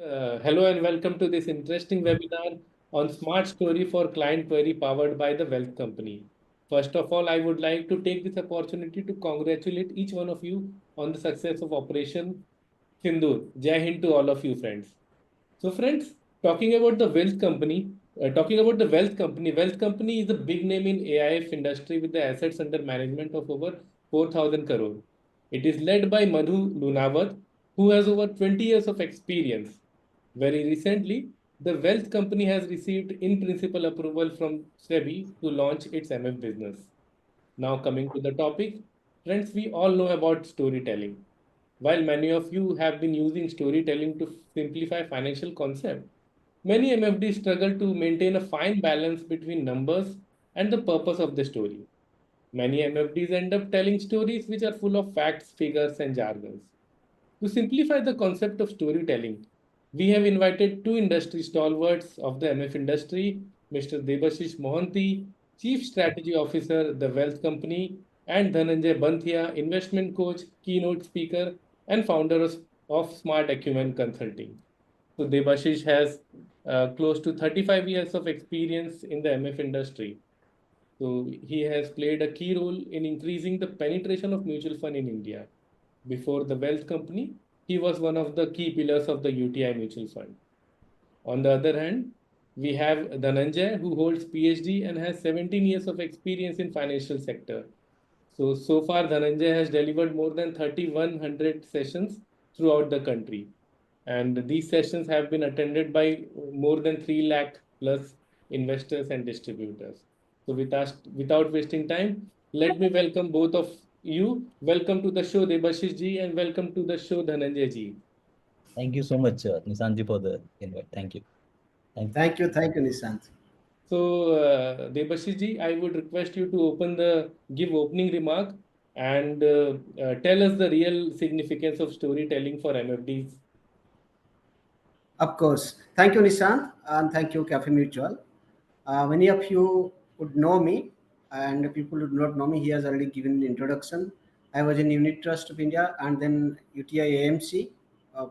Hello and welcome to this interesting webinar on Smart Story for Client Query powered by the Wealth Company. First of all, I would like to take this opportunity to congratulate each one of you on the success of Operation Sindoor. Jai Hind to all of you, friends. So, friends, talking about the Wealth Company is a big name in AIF industry with the assets under management of over 4,000 crore. It is led by Madhu Lunawat, who has over 20 years of experience. Very recently, the Wealth Company has received in principle approval from SEBI to launch its MF business. Now, coming to the topic, friends, we all know about storytelling. While many of you have been using storytelling to simplify financial concepts, many MFDs struggle to maintain a fine balance between numbers and the purpose of the story. Many MFDs end up telling stories which are full of facts, figures, and jargons. To simplify the concept of storytelling, we have invited two industry stalwarts of the MF industry, Mr. Debashish Mohanty, Chief Strategy Officer, The Wealth Company, and Dhananjay Banthia, investment coach, keynote speaker, and founder of Smart Acumen Consulting. So Debashish has close to 35 years of experience in the MF industry. So he has played a key role in increasing the penetration of mutual fund in India. Before the Wealth Company, he was one of the key pillars of the UTI mutual fund. On the other hand, we have Dhananjay, who holds PhD and has 17 years of experience in financial sector. So far, Dhananjay has delivered more than 3,100 sessions throughout the country. And these sessions have been attended by more than 3 lakh plus investors and distributors. So without wasting time, let me welcome both of you. Welcome to the show, Debashish ji, and welcome to the show, Dhananjay ji. Thank you so much, Nisanji, for the invite. Thank you. Thank you. Thank you, Nishant. So, Debashish ji, I would request you to give opening remark and tell us the real significance of storytelling for MFDs. Of course. Thank you, Nishant, and thank you, Cafe Mutual. Many of you would know me, and people who do not know me, he has already given an introduction. I was in Unit Trust of India and then UTI AMC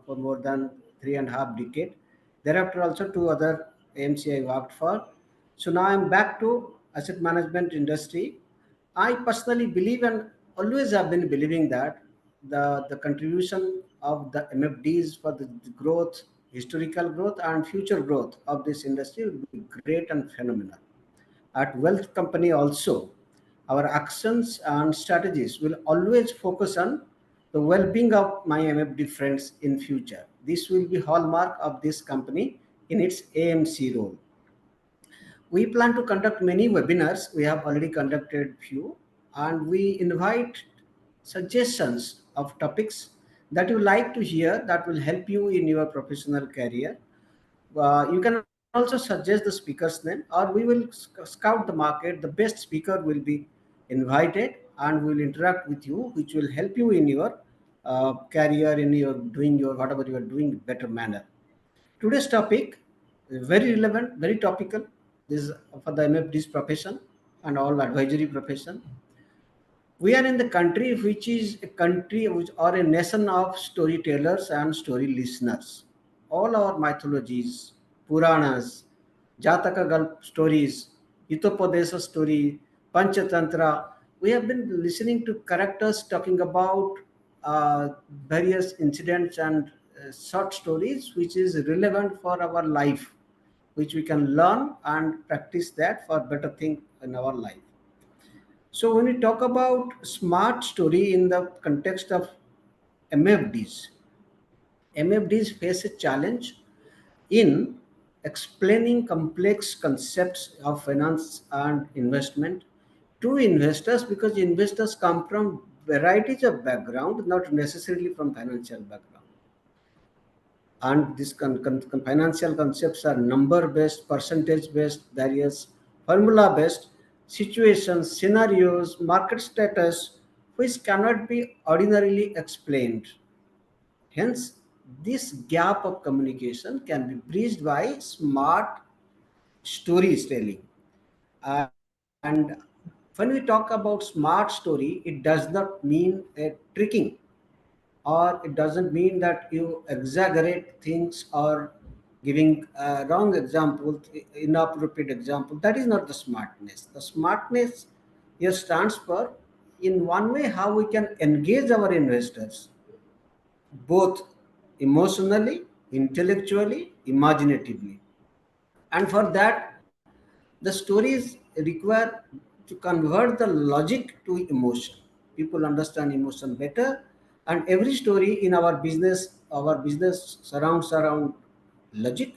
for more than 3.5 decades. Thereafter, also two other AMC I worked for. So now I'm back to asset management industry. I personally believe and always have been believing that the contribution of the MFDs for the growth, historical growth and future growth of this industry will be great and phenomenal. At Wealth Company also, our actions and strategies will always focus on the well-being of my MFD friends in future. This will be hallmark of this company in its AMC role. We plan to conduct many webinars. We have already conducted few, and we invite suggestions of topics that you like to hear that will help you in your professional career. You can also suggest the speaker's name, or we will scout the market. The best speaker will be invited and will interact with you, which will help you in your career, in your doing your whatever you are doing better manner. Today's topic is very relevant, very topical. This is for the MFD's profession and all advisory profession. We are in the country which is a country which or a nation of storytellers and story listeners. All our mythologies, Puranas, Jataka Gulp stories, Hitopadesa story, Panchatantra. We have been listening to characters talking about various incidents and short stories which is relevant for our life, which we can learn and practice that for better thing in our life. So when we talk about smart story in the context of MFDs, MFDs face a challenge in explaining complex concepts of finance and investment to investors, because investors come from varieties of background, not necessarily from financial background. And these financial concepts are number based, percentage based, various formula based, situations, scenarios, market status, which cannot be ordinarily explained. Hence, this gap of communication can be bridged by smart storytelling. And when we talk about smart story, it does not mean a tricking or it doesn't mean that you exaggerate things or giving wrong example, inappropriate example. That is not the smartness. The smartness here stands for, in one way, how we can engage our investors, both emotionally, intellectually, imaginatively. And for that, the stories require to convert the logic to emotion. People understand emotion better, and every story in our business surrounds around logic.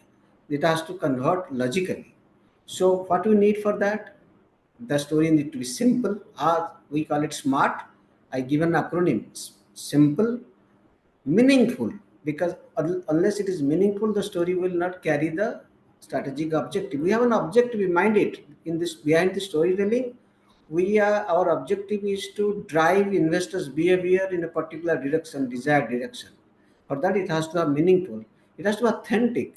It has to convert logically. So what we need for that? The story need to be simple, or we call it SMART. I give an acronym: simple, meaningful, because unless it is meaningful, the story will not carry the strategic objective. We have an objective in mind. It in this behind the storytelling, we are our objective is to drive investors behavior in a particular direction, desired direction. For that, it has to have meaningful, it has to be authentic.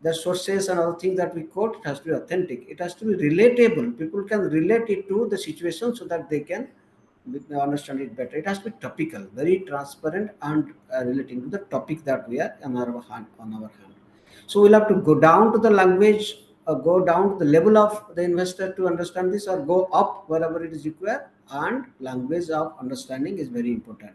The sources and other things that we quote, it has to be authentic, it has to be relatable. People can relate it to the situation so that they can understand it better. It has to be topical, very transparent, and relating to the topic that we are on our hand. So we'll have to go down to the language, go down to the level of the investor to understand this, or go up wherever it is required. And language of understanding is very important.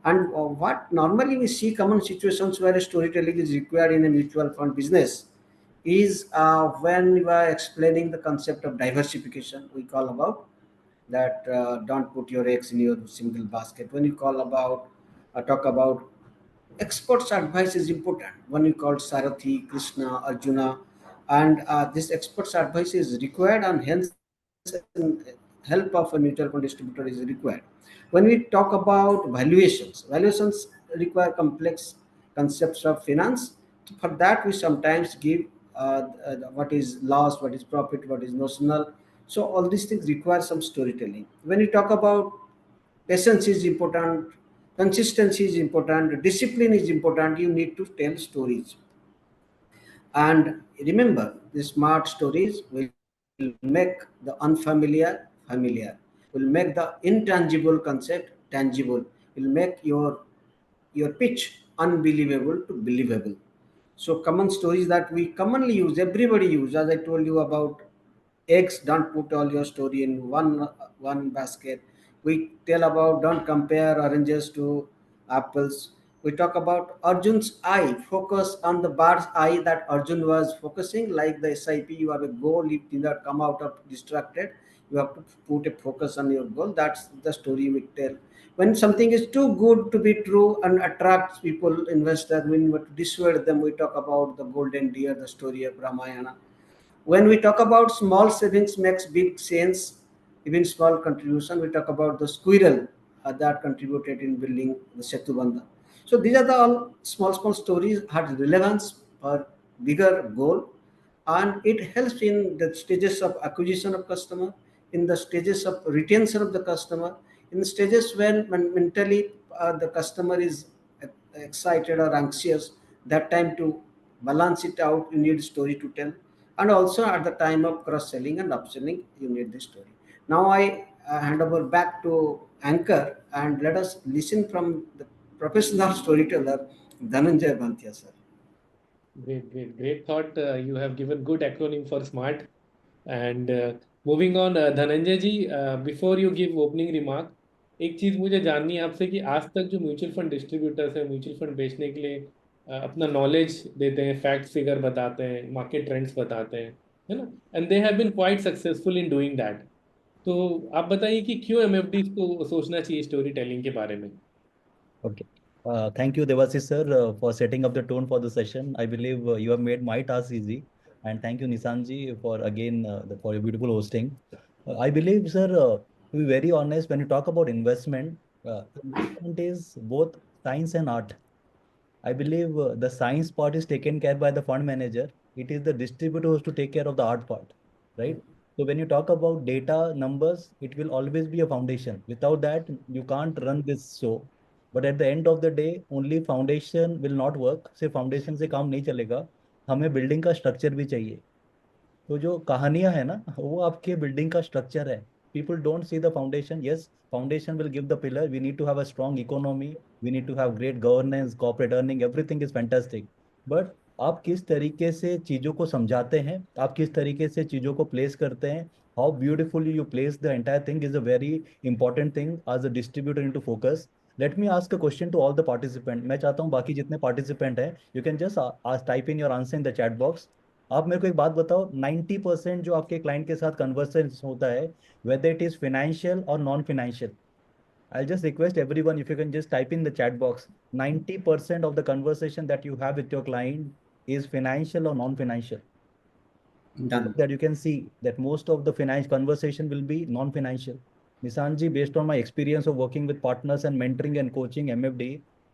And what normally we see common situations where storytelling is required in a mutual fund business is when we are explaining the concept of diversification. We call about that, don't put your eggs in your single basket. When you call about talk about experts' advice is important. When you call Sarathi, Krishna, Arjuna, and this experts' advice is required, and hence help of a mutual fund distributor is required. When we talk about valuations require complex concepts of finance. For that, we sometimes give what is loss, what is profit, what is notional. So all these things require some storytelling. When we talk about patience is important, consistency is important, discipline is important, you need to tell stories. And remember, the smart stories will make the unfamiliar familiar, will make the intangible concept tangible, will make your pitch unbelievable to believable. So common stories that we commonly use, everybody use, as I told you about eggs, don't put all your story in one basket. We tell about don't compare oranges to apples. We talk about Arjun's eye, focus on the bird's eye that Arjun was focusing, like the SIP. You have a goal, you did not come out of distracted. You have to put a focus on your goal. That's the story we tell. When something is too good to be true and attracts people, investors, when we want to dissuade them, we talk about the golden deer, the story of Ramayana. When we talk about small savings makes big sense, even small contribution, we talk about the squirrel that contributed in building the Setubandha. So these are the all small stories had relevance for bigger goal, and it helps in the stages of acquisition of customer, in the stages of retention of the customer, in the stages when mentally the customer is excited or anxious. That time to balance it out, you need story to tell, and also at the time of cross selling and upselling, you need the story. Now I hand over back to Anchor, and let us listen from the professional storyteller Dhananjay Bhantia sir. Great thought. You have given good acronym for SMART. And moving on, Dhananjay ji, before you give opening remark, एक चीज़ मुझे जाननी है आपसे कि आज तक जो म्यूचुअल फंड डिस्ट्रीब्यूटर्स हैं म्यूचुअल फंड बेचने के लिए अपना नॉलेज देते हैं, फैक्ट फिगर बताते हैं, मार्केट ट्रेंड्स बताते हैं, है ना, and they have been quite successful in doing that. तो आप बताइए कि क्यों एमएफडीज को सोचना चाहिए स्टोरी टेलिंग के बारे में. Okay. Thank you, Devashish sir, for setting up the tone for the session. I believe you have made my task easy, and thank you, Nissanji, for again for your beautiful hosting. I believe, sir, to be very honest, when you talk about investment, investment is both science and art. I believe the science part is taken care by the fund manager. It is the distributor who has to take care of the art part, right? So when you talk about data numbers, it will always be a foundation. Without that, you can't run this show. But at the end of the day, only foundation will not work. सिर्फ foundation से काम नहीं चलेगा. हमें building का structure भी चाहिए. तो जो कहानियां है ना, वो आपके building का structure है. People don't see the foundation. Yes, foundation will give the pillar. We need to have a strong economy. We need to have great governance, corporate earning. Everything is fantastic. But आप किस तरीके से चीजों को समझाते हैं, आप किस तरीके से चीजों को प्लेस करते हैं, how beautifully you place the entire thing is a very important thing as a distributor into focus. Let me ask a question to all the participant. मैं चाहता हूँ बाकी जितने पार्टिसिपेंट हैं, you can just type in your answer in the chat box. आप मेरे को एक बात बताओ, 90% जो आपके क्लाइंट के साथ कन्वर्सेशन होता है, whether it is financial or non-financial, I'll just request everyone if you can just type in the chat box. 90% of the conversation that you have with your client is financial or non-financial. Done. That you can see that most of the finance conversation will be non-financial. Nishanji, based on my experience of working with partners and mentoring and coaching MFD,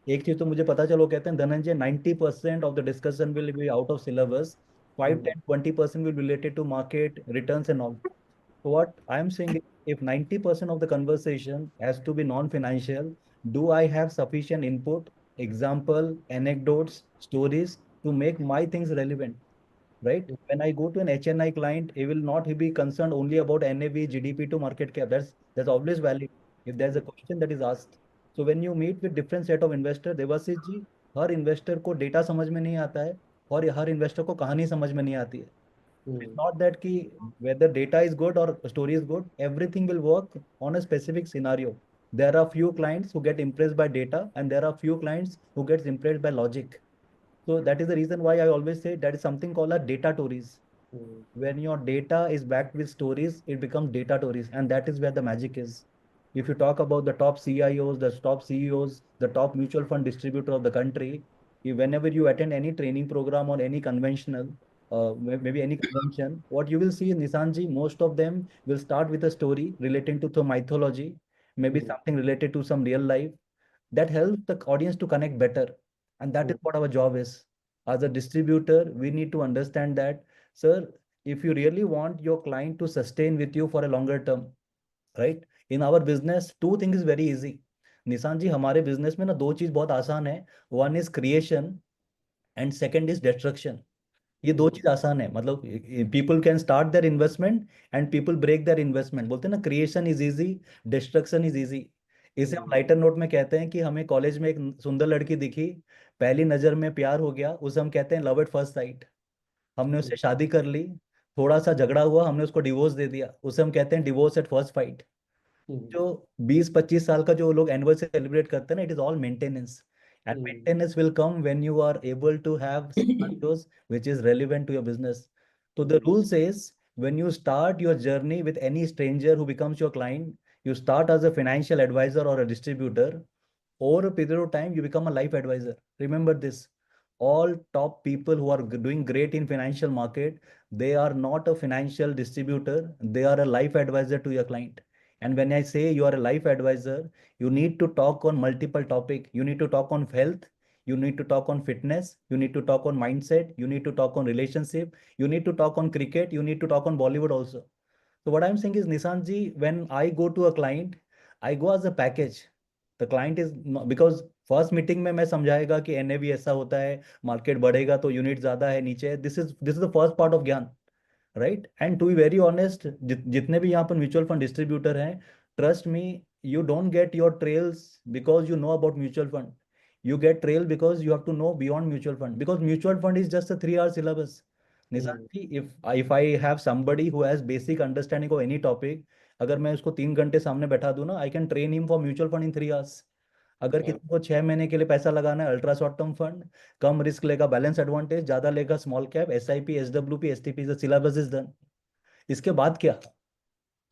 एक चीज तो मुझे पता चलो, कहते हैं Dhananjay 90% of the discussion will be out of syllabus, 5, 10, 20% will be related to market returns and all. So what I'm saying is, if 90% of the conversation has to be non-financial, do I have sufficient input, example, anecdotes, stories to make my things relevant? Right? When I go to an HNI client, he will not be concerned only about NAV, GDP to market cap. That's always valid if there's a question that is asked. So when you meet with different set of investor, Devashish ji, हर investor को data समझ में नहीं आता है और हर investor को कहानी समझ में नहीं आती है. It's not that ki whether data is good or story is good, everything will work on a specific scenario. There are few clients who get impressed by data, and there are few clients who gets impressed by logic. So that is the reason why I always say that is something called a data stories. When your data is backed with stories, it becomes data stories, and that is where the magic is. If you talk about the top CIOs, the top CEOs, the top mutual fund distributor of the country, whenever you attend any training program or any conventional, maybe any convention, what you will see in Nisanji, most of them will start with a story relating to the mythology, maybe something related to some real life that helps the audience to connect better. And that is what our job is. As a distributor, we need to understand that, sir, if you really want your client to sustain with you for a longer term, right? In our business, two things is very easy. निशान जी, हमारे business में ना दो चीज बहुत आसान है. One is creation and second is destruction. ये दो चीज आसान है. मतलब people can start their investment and people break their investment. बोलते हैं ना, creation is easy, destruction is easy. इसे हम लाइटर नोट में कहते हैं कि हमें कॉलेज में एक सुंदर लड़की दिखी, पहली नजर में प्यार हो गया, उसे हम कहते हैं लव एट फर्स्ट साइट. हमने उससे शादी कर ली, थोड़ा सा झगड़ा हुआ, हमने उसको डिवोर्स दे दिया, उसे हम कहते हैं डिवोर्स एट फर्स्ट फाइट. जो 20-25 साल का जो लोग एनुअल सेलिब्रेट करते हैं ना, it is all maintenance. And maintenance will come when you are able to have scenarios which is relevant to your business. So the rule says, when you start your journey with any stranger who becomes your client, you start as a financial advisor or a distributor. Over a period of time, you become a life advisor. Remember this. All top people who are doing great in financial market, they are not a financial distributor. They are a life advisor to your client. And when I say you are a life advisor, you need to talk on multiple topic. You need to talk on health. You need to talk on fitness. You need to talk on mindset. You need to talk on relationship. You need to talk on cricket. You need to talk on Bollywood also. So what I'm saying is, Nissanji, when I go to a client, I go as a package. The client is not, because first meeting में मैं समझाएगा कि NAV ऐसा होता है, market बढ़ेगा तो unit ज्यादा है, नीचे है. This is the first part of ज्ञान, right? And to be very honest, जितने भी यहाँ पर म्यूचुअल फंड डिस्ट्रीब्यूटर हैं, trust me, you don't get your trails because you know about mutual fund. You get trail because you have to know beyond mutual fund, because mutual fund is just a 3 hour syllabus. Nisanji, if I have somebody who has basic understanding of any topic, अगर मैं उसको 3 घंटे सामने बैठा दूं ना, I can train him for mutual fund in 3 hours. अगर किसी को 6 महीने के लिए पैसा लगाना है, अल्ट्रा शॉर्ट टर्म फंड, कम रिस्क लेगा, बैलेंस एडवांटेज ज्यादा लेगा, small cap, SIP, SWP, STP, the syllabus is done. इसके बाद क्या?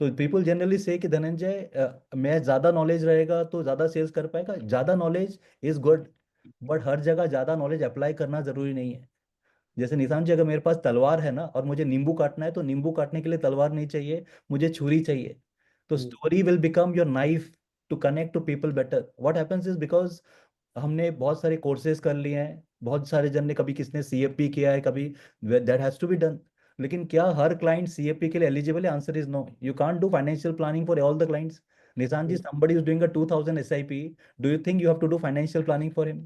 तो पीपल जनरली से कि धनंजय, मैं ज्यादा नॉलेज रहेगा तो ज्यादा सेल्स कर पाएगा. ज्यादा नॉलेज इज गुड, बट हर जगह ज्यादा नॉलेज अप्लाई करना जरूरी नहीं है. जैसे निशान जी, अगर मेरे पास तलवार है ना और मुझे नींबू काटना है, तो नींबू काटने के लिए तलवार नहीं चाहिए, मुझे छुरी चाहिए. तो story will become your knife to connect to people better. What happens is, because हमने बहुत सारे कोर्सेज कर लिए हैं, बहुत सारे जन ने, कभी किसने CFP किया है, कभी that has to be done. लेकिन क्या हर क्लाइंट CFP के लिए एलिजिबल है? Answer is no. You can't do financial planning for all the clients. Nishan ji, somebody is doing a 2000 SIP, do you think you have to do financial planning for him?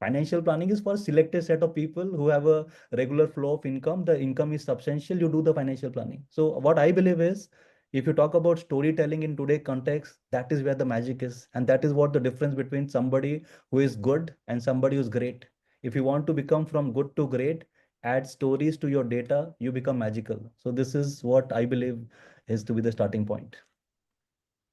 Financial planning is for selected set of people who have a regular flow of income. The income is substantial. You do the financial planning. So what I believe is, If you talk about storytelling in today's context, that is where the magic is. And that is what the difference between somebody who is good and somebody who's great. If you want to become from good to great, add stories to your data, you become magical. So this is what I believe is to be the starting point.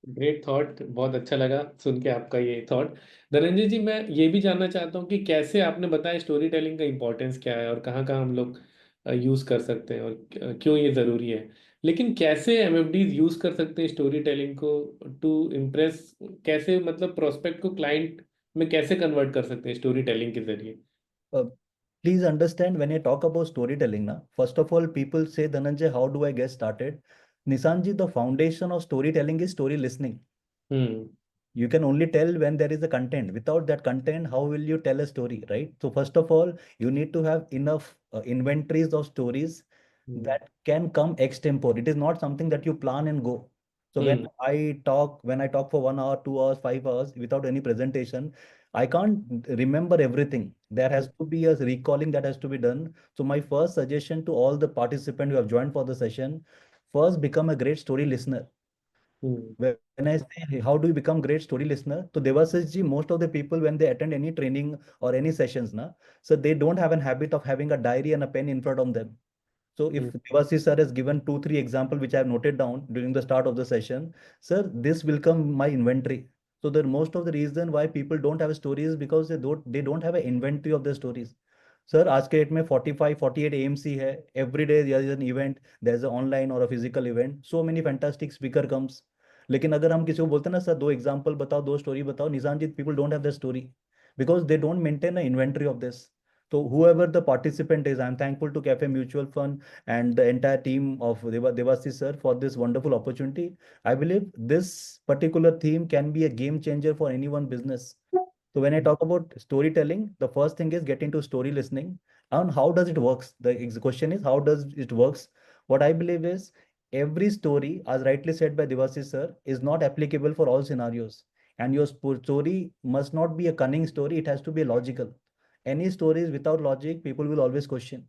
Great thought, बहुत अच्छा लगा सुन के आपका ये thought. Dhananjay जी, मैं ये भी जानना चाहता हूँ कि कैसे आपने बताया स्टोरी टेलिंग का इम्पोर्टेंस क्या है और कहाँ कहाँ हम लोग यूज कर सकते हैं और क्यों ये ज़रूरी है, लेकिन कैसे एमएफडीज यूज कर सकते हैं स्टोरी टेलिंग को टू इम्प्रेस, कैसे मतलब प्रोस्पेक्ट को क्लाइंट में कैसे कन्वर्ट कर सकते हैं स्टोरी टेलिंग के जरिए? Uh, Please understand when I talk about storytelling, na, first of all, people say, Dhananjay, how do I get started? Nisanji, the foundation of storytelling is story listening. Hmm. You can only tell when there is a content. Without that content, how will you tell a story, right? So first of all, you need to have enough inventories of stories hmm. that can come extempore. It is not something that you plan and go. So hmm. when I talk for 1 hour, 2 hours, 5 hours without any presentation, I can't remember everything. There has to be a recalling that has to be done. So my first suggestion to all the participants who have joined for the session, first become a great story listener. Hmm. When I say, "Hey, how do you become great story listener?" So Devasys ji, most of the people when they attend any training or any sessions, na, so they don't have a habit of having a diary and a pen in front of them. So if hmm. Devasys sir has given 2, 3 example which I have noted down during the start of the session, sir, this will come my inventory. So the most of the reason why people don't have stories is because they don't have an inventory of their stories. Sir आज के date में 45-48 AMC है, every day there is an event, there is a online और a physical event, so many fantastic speaker comes. लेकिन अगर हम किसी को बोलते हैं ना सर 2 एग्जांपल बताओ, 2 स्टोरी बताओ, Nishanjeet, people don't have the story because they don't maintain a inventory of this. So whoever the participant is, I'm thankful to Cafe Mutual Fund and the entire team of Devasys sir for this wonderful opportunity. I believe this particular theme can be a game changer for anyone business. So when I talk about storytelling, the first thing is get into story listening. And how does it works? The question is how does it works? What I believe is every story, as rightly said by Devasys sir, is not applicable for all scenarios. And your story must not be a cunning story, it has to be logical. Any stories without logic, people will always question.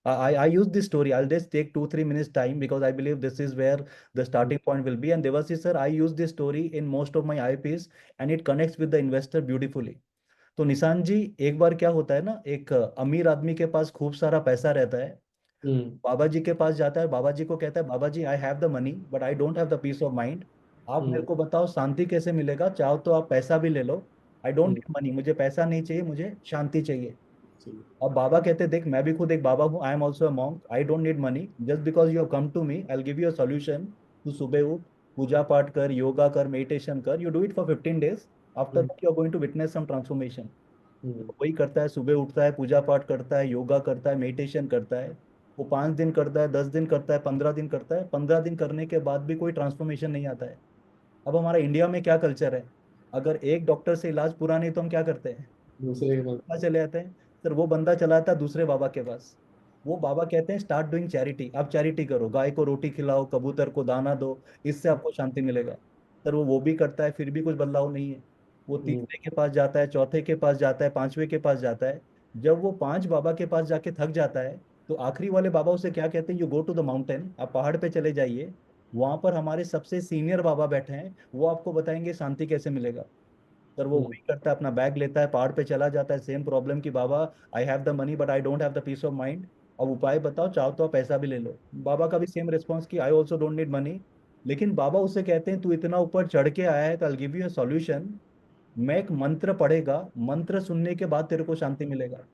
I use this story. I'll just take 2-3 minutes time because I believe this is where the starting point will be. And Devasys sir, I use this story in most of my IPs and it connects with the investor beautifully. तो निशान जी, एक बार क्या होता है ना, एक अमीर आदमी के पास खूब सारा पैसा रहता है, हम्म। बाबा जी के पास जाता है, बाबा जी को कहता है, Baba ji I have the money but I don't have the peace of mind, आप मेरे हम्म। को बताओ शांति कैसे मिलेगा, चाहो तो आप पैसा भी ले लो, I don't hmm. Need money, मुझे पैसा नहीं चाहिए, मुझे शांति चाहिए. जी। अब बाबा कहते देख मैं भी खुद एक बाबा हूँ, I am also a monk, I don't need money, just because you have come to me I will give you a solution. तू सुबह उठ, पूजा पाठ कर, योगा कर, मेडिटेशन कर, you do it for 15 days, after hmm. That you are going to witness some transformation. Hmm. वही करता है, सुबह उठता है, पूजा पाठ करता है, योगा करता है, मेडिटेशन करता है. वो 5 दिन करता है, 10 दिन करता है, 15 दिन करता है, 15 दिन करने के बाद भी कोई ट्रांसफॉर्मेशन नहीं आता है. अब हमारा इंडिया में क्या कल्चर है, अगर एक डॉक्टर से इलाज पूरा नहीं तो हम क्या करते हैं, दूसरे के पास। पास चले जाते हैं. सर वो बंदा चला जाता है दूसरे बाबा के पास. वो बाबा कहते हैं स्टार्ट डूइंग चैरिटी, आप चैरिटी करो, गाय को रोटी खिलाओ, कबूतर को दाना दो, इससे आपको शांति मिलेगा. सर वो भी करता है, फिर भी कुछ बदलाव नहीं है. वो हम्म। तीसरे के पास जाता है, चौथे के पास जाता है, पांचवे के पास जाता है. जब वो 5 बाबा के पास जाके थक जाता है, तो आखिरी वाले बाबा उसे क्या कहते हैं, you go to the mountain, आप पहाड़ पे चले जाइए, वहां पर हमारे सबसे सीनियर बाबा बैठे हैं, वो आपको बताएंगे शांति कैसे मिलेगा. सर वो हम्म। वही करता है, अपना बैग लेता है, पहाड़ पे चला जाता है, सेम प्रॉब्लम की, Baba I have the money but I don't have the peace of mind, अब उपाय बताओ, चाहो तो आप पैसा भी ले लो. बाबा का भी सेम रिस्पॉन्स की I also don't need money. लेकिन बाबा उससे कहते हैं तू इतना ऊपर चढ़ के आया है तो I give you a solution, मैं एक मंत्र पढ़ेगा, मंत्र सुनने के बाद तेरे को शांति मिलेगा.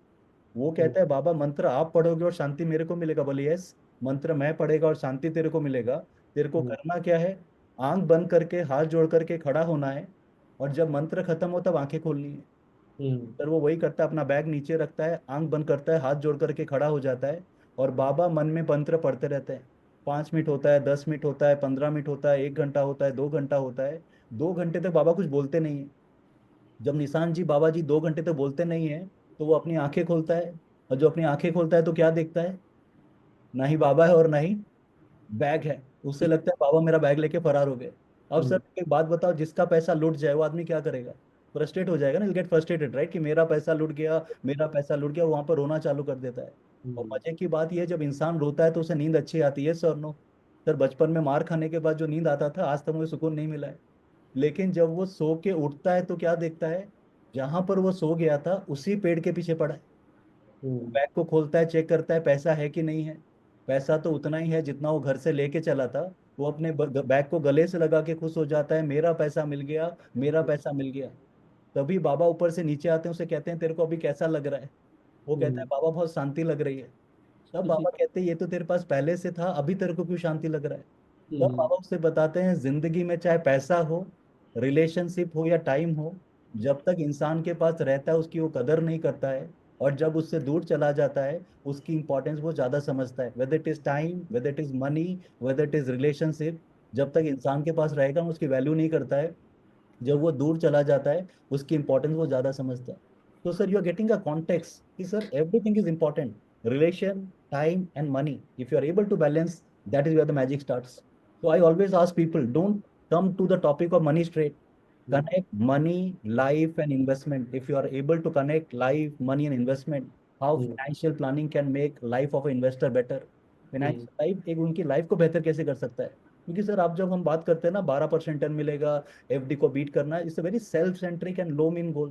वो हम्म। कहता है बाबा मंत्र आप पढ़ोगे और शांति मेरे को मिलेगा, बोले यस, मंत्र मैं पढ़ेगा और शांति तेरे को मिलेगा. तेरे को हम्म। करना क्या है, आंख बंद करके हाथ जोड़ करके खड़ा होना है, और जब मंत्र खत्म हो तब आंखें खोलनी है. हम्म। सर वो वही करता है, अपना बैग नीचे रखता है, आंख बंद करता है, हाथ जोड़ करके खड़ा हो जाता है, और बाबा मन में मंत्र पढ़ते रहते हैं. 5 मिनट होता है, 10 मिनट होता है, 15 मिनट होता है, 1 घंटा होता है, 2 घंटा होता है. 2 घंटे तक बाबा कुछ बोलते नहीं है. जब निशान जी बाबा जी 2 घंटे तक बोलते नहीं है, तो वो अपनी आंखें खोलता है, और जो अपनी आंखें खोलता है तो क्या देखता है, ना ही बाबा है और ना ही बैग है. उससे लगता है बाबा मेरा बैग लेके फरार हो गए. अब हम्म। सर एक बात बताओ, जिसका पैसा लुट जाए वो आदमी क्या करेगा, फ्रस्ट्रेट हो जाएगा ना, गेट फ्रस्ट्रेटेड राइट, कि मेरा पैसा लुट गया, मेरा पैसा लुट गया, वहां पर रोना चालू कर देता है. और हम्म। मजे की बात यह है, जब इंसान रोता है तो उसे नींद अच्छी आती है, सर नो. सर बचपन में मार खाने के बाद जो नींद आता था, आज तक मुझे सुकून नहीं मिला है। लेकिन जब वो सो के उठता है तो क्या देखता है, जहां पर वो सो गया था उसी पेड़ के पीछे पड़ा है। हम्म, बैग को खोलता है, चेक करता है पैसा है कि नहीं है। पैसा तो उतना ही है जितना वो घर से लेके चला था। वो अपने बैग को गले से लगा के खुश हो जाता है, मेरा पैसा मिल गया, मेरा पैसा मिल गया। तभी बाबा ऊपर से नीचे आते हैं, उसे कहते हैं तेरे को अभी कैसा लग रहा है। वो कहता है हम्म, बाबा बहुत शांति लग रही है। तब बाबा कहते हैं ये तो तेरे पास पहले से था, अभी तेरे को क्यों शांति लग रहा है। तब हम्म, बाबा उससे बताते हैं जिंदगी में चाहे पैसा हो, रिलेशनशिप हो या टाइम हो, जब तक इंसान के पास रहता है उसकी वो कदर नहीं करता है। और जब उससे दूर चला जाता है उसकी इंपॉर्टेंस वो ज्यादा समझता है। Whether it is time, whether it is money, whether it is relationship, जब तक इंसान के पास रहेगा वो उसकी वैल्यू नहीं करता है। जब वो दूर चला जाता है उसकी इंपॉर्टेंस वो ज्यादा समझता है। तो sir you are getting a context कि sir everything is important, relation, time and money. If you are able to balance, that is where the magic starts. So I always ask people, don't come to the topic of money straight. Hmm, Connect money, life, and investment. If you are able to connect life, money, and investment, how hmm, financial planning can make life of an investor better. Hmm, Financial life एक उनकी life को बेहतर कैसे कर सकता है। क्योंकि sir आप जब हम बात करते हैं ना 12% टर्न मिलेगा, एफडी को बीट करना, it's a very self centric and low mean goal.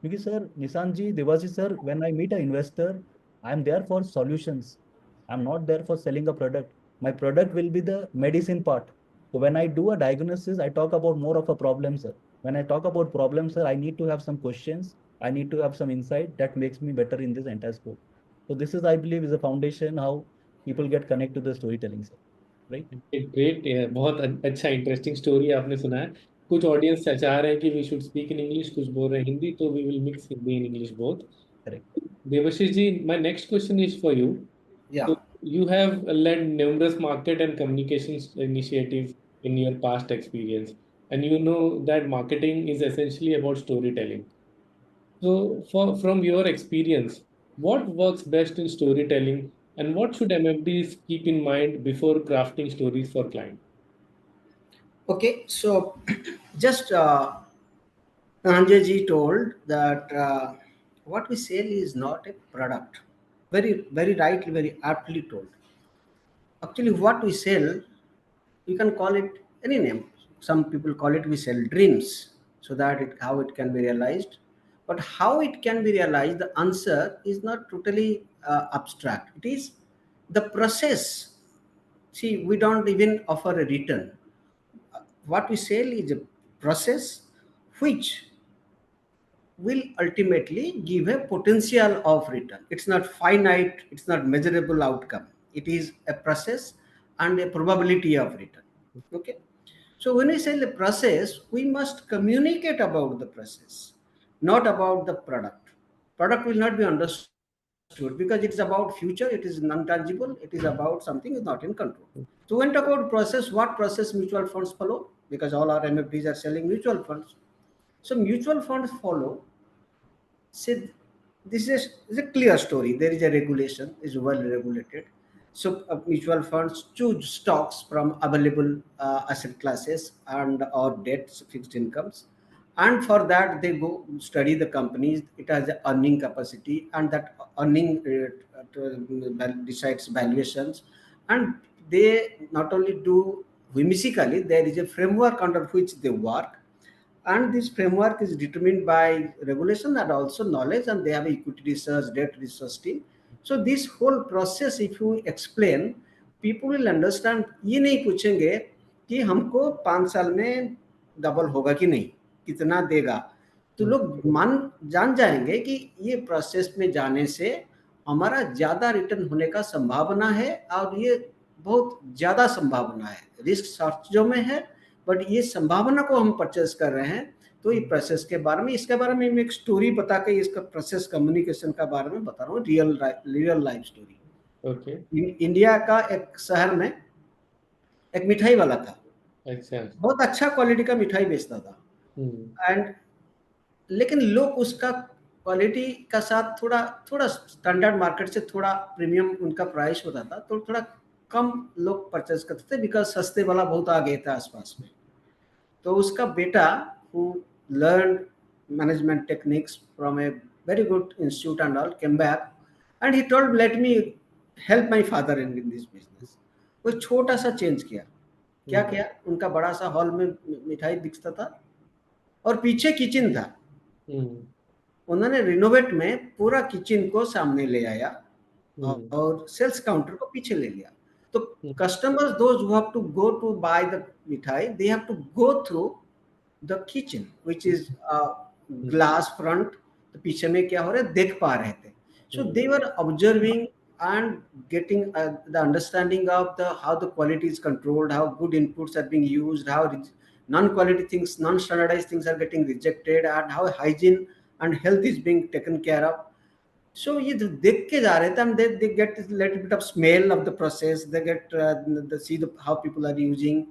क्योंकि sir Nishant ji, Devashish sir, when I meet a investor, I am there for solutions, I am not there for selling a product. My product will be the medicine part. So when I do a diagnosis, I talk about more of a problem, sir. When I talk about problem, sir, I need to have some questions. I need to have some insight that makes me better in this entire scope. So this is, I believe, is a foundation how people get connected to the storytelling, sir. Right? Great, बहुत अच्छा interesting story आपने सुना है। कुछ audience चाह रहे हैं कि we should speak in English, कुछ बोल रहे हैं हिंदी, तो we will mix Hindi in English both. Correct. Devashish ji, my next question is for you. Yeah. So you have led numerous market and communications initiatives in your past experience, and you know that marketing is essentially about storytelling. So, from your experience, what works best in storytelling, and what should MFDs keep in mind before crafting stories for clients? Okay, so just Anjay ji told that what we sell is not a product. Very, very rightly, very aptly told. Actually, what we sell, you can call it any name. Some people call it we sell dreams, so that how it can be realized. But how it can be realized, the answer is not totally abstract. It is the process. See, we don't even offer a return. What we sell is a process which will ultimately give a potential of return. It's not finite, it's not measurable outcome. It is a process and a probability of return. Okay. So when we say the process, we must communicate about the process, not about the product. Product will not be understood because it is about future, it is non-tangible, it is about something is not in control. So when talk about process, what process mutual funds follow? Because all our MFDs are selling mutual funds. So mutual funds follow. See, this is a clear story. There is a regulation, is well regulated. So mutual funds choose stocks from available asset classes and or debts, fixed incomes, and for that they go study the companies. It has the earning capacity, and that earning decides valuations, and they not only do whimsically. There is a framework under which they work, and this framework is determined by regulation and also knowledge, and they have equity research, debt research team. So this whole process if you explain, people will understand. ये नहीं पूछेंगे कि हमको 5 साल में double होगा कि नहीं, कितना देगा। तो लोग मान जान जाएंगे कि ये प्रोसेस में जाने से हमारा ज्यादा रिटर्न होने का संभावना है, और ये बहुत ज्यादा संभावना है। रिस्क सर्चों में है, बट ये संभावना को हम परचेस कर रहे हैं। तो ये प्रोसेस के बारे में, इसके बारे में मैं एक स्टोरी बता के इसका प्रोसेस कम्युनिकेशन का बारे में बता रहा हूँ, real life story. Okay. India का एक शहर में एक मिठाई वाला था, अच्छा। बहुत अच्छा क्वालिटी का मिठाई बेचता था। एंड लेकिन लोग उसका क्वालिटी का साथ थोड़ा थोड़ा स्टैंडर्ड मार्केट से थोड़ा प्रीमियम उनका प्राइस होता था, तो थोड़ा कम लोग परचेज करते थे, बिकॉज सस्ते वाला बहुत आ गए थे आसपास में। तो उसका बेटा who learned management techniques from a very good institute and all came back, and he told, let me help my father in this business. वो छोटा सा चेंज किया। क्या हम्म, किया, उनका बड़ा सा हॉल में मिठाई बिकता था और पीछे किचन था, हम्म, उन्होंने रिनोवेट में पूरा किचन को सामने ले आया हम्म, और सेल्स काउंटर को पीछे ले लिया। तो हम्म, customers, those who have to go to buy the mithai, they have to go through the kitchen which is hmm, glass front। तो पीछे में क्या हो रहा है देख पा रहे थे। So hmm, they were observing and getting the understanding of the how the quality is controlled, how good inputs are being used, how non-quality things, non-standardized things are getting rejected, and how hygiene and health is being taken care of। So ये जो देख के जा रहे थे, and they get a little bit of smell of the process, they get the see the how people are using।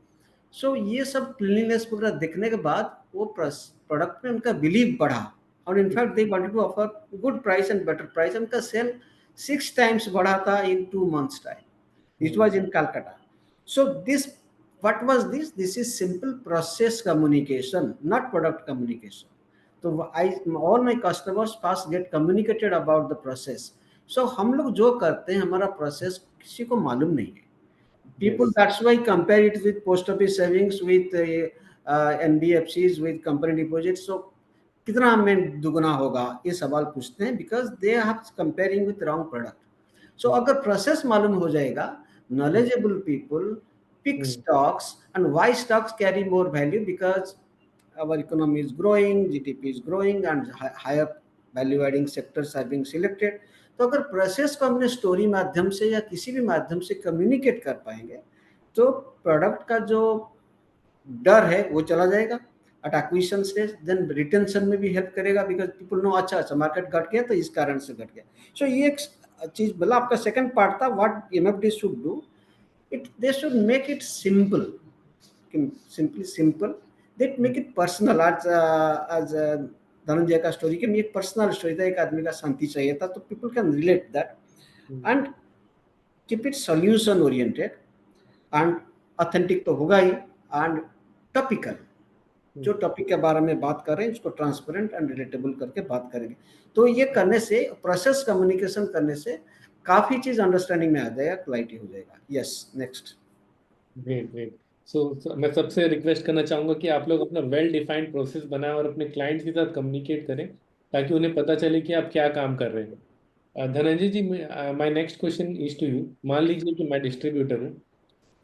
So ये सब cleanliness वगैरह देखने के बाद वो प्रोडक्ट में उनका बिलीव बढ़ा, और in fact they wanted to offer good price and better price. उनका सेल 6 टाइम्स बढ़ा था in 2 months time. It was in Calcutta। So this, what was this? This is simple process communication, not product communication। तो all my customers first get communicated about the process। So हम लोग जो करते हैं हमारा process किसी को मालूम नहीं है। People, yes, that's why compare it with post office savings, with NBFCs, with company deposits। So कितना हमें दुगना होगा, ये सवाल पूछते हैं, because they are comparing with wrong product। So अगर प्रोसेस मालूम हो जाएगा, knowledgeable people pick stocks, and why stocks carry more value, because our economy is growing, GDP is growing, and higher value adding sectors are being selected। तो अगर process को हमने story माध्यम से या किसी भी माध्यम से कम्युनिकेट कर पाएंगे, तो प्रोडक्ट का जो डर है वो चला जाएगा। At acquisition stage, then retention में भी हेल्प करेगा, बिकॉज पीपल नो अच्छा अच्छा मार्केट घट गया तो इस कारण से घट गया। सो ये एक चीज बोला। आपका सेकंड पार्ट था what MFD should do. It they should make it simple, simply simple। They make it personal। आज धनंजय का स्टोरी के एक पर्सनल स्टोरी था, एक आदमी का शांति चाहिए था, तो people can relate that and keep it solution oriented and authentic तो होगा ही, एंड टॉपिकल। जो टॉपिक के बारे में बात कर रहे हैं उसको ट्रांसपेरेंट एंड रिलेटेबल करके बात करेंगे। तो ये करने से, प्रोसेस कम्युनिकेशन करने से काफी चीज अंडरस्टैंडिंग में आ जाएगा, क्लैरिटी हो जाएगा। Yes, next. Great great. So मैं सबसे रिक्वेस्ट करना चाहूंगा कि आप लोग अपना वेल डिफाइंड प्रोसेस बनाएं और अपने क्लाइंट्स के साथ कम्युनिकेट करें, ताकि उन्हें पता चले कि आप क्या काम कर रहे हैं। Dhananjay ji, my next question is to you. मान लीजिए कि मैं डिस्ट्रीब्यूटर हूँ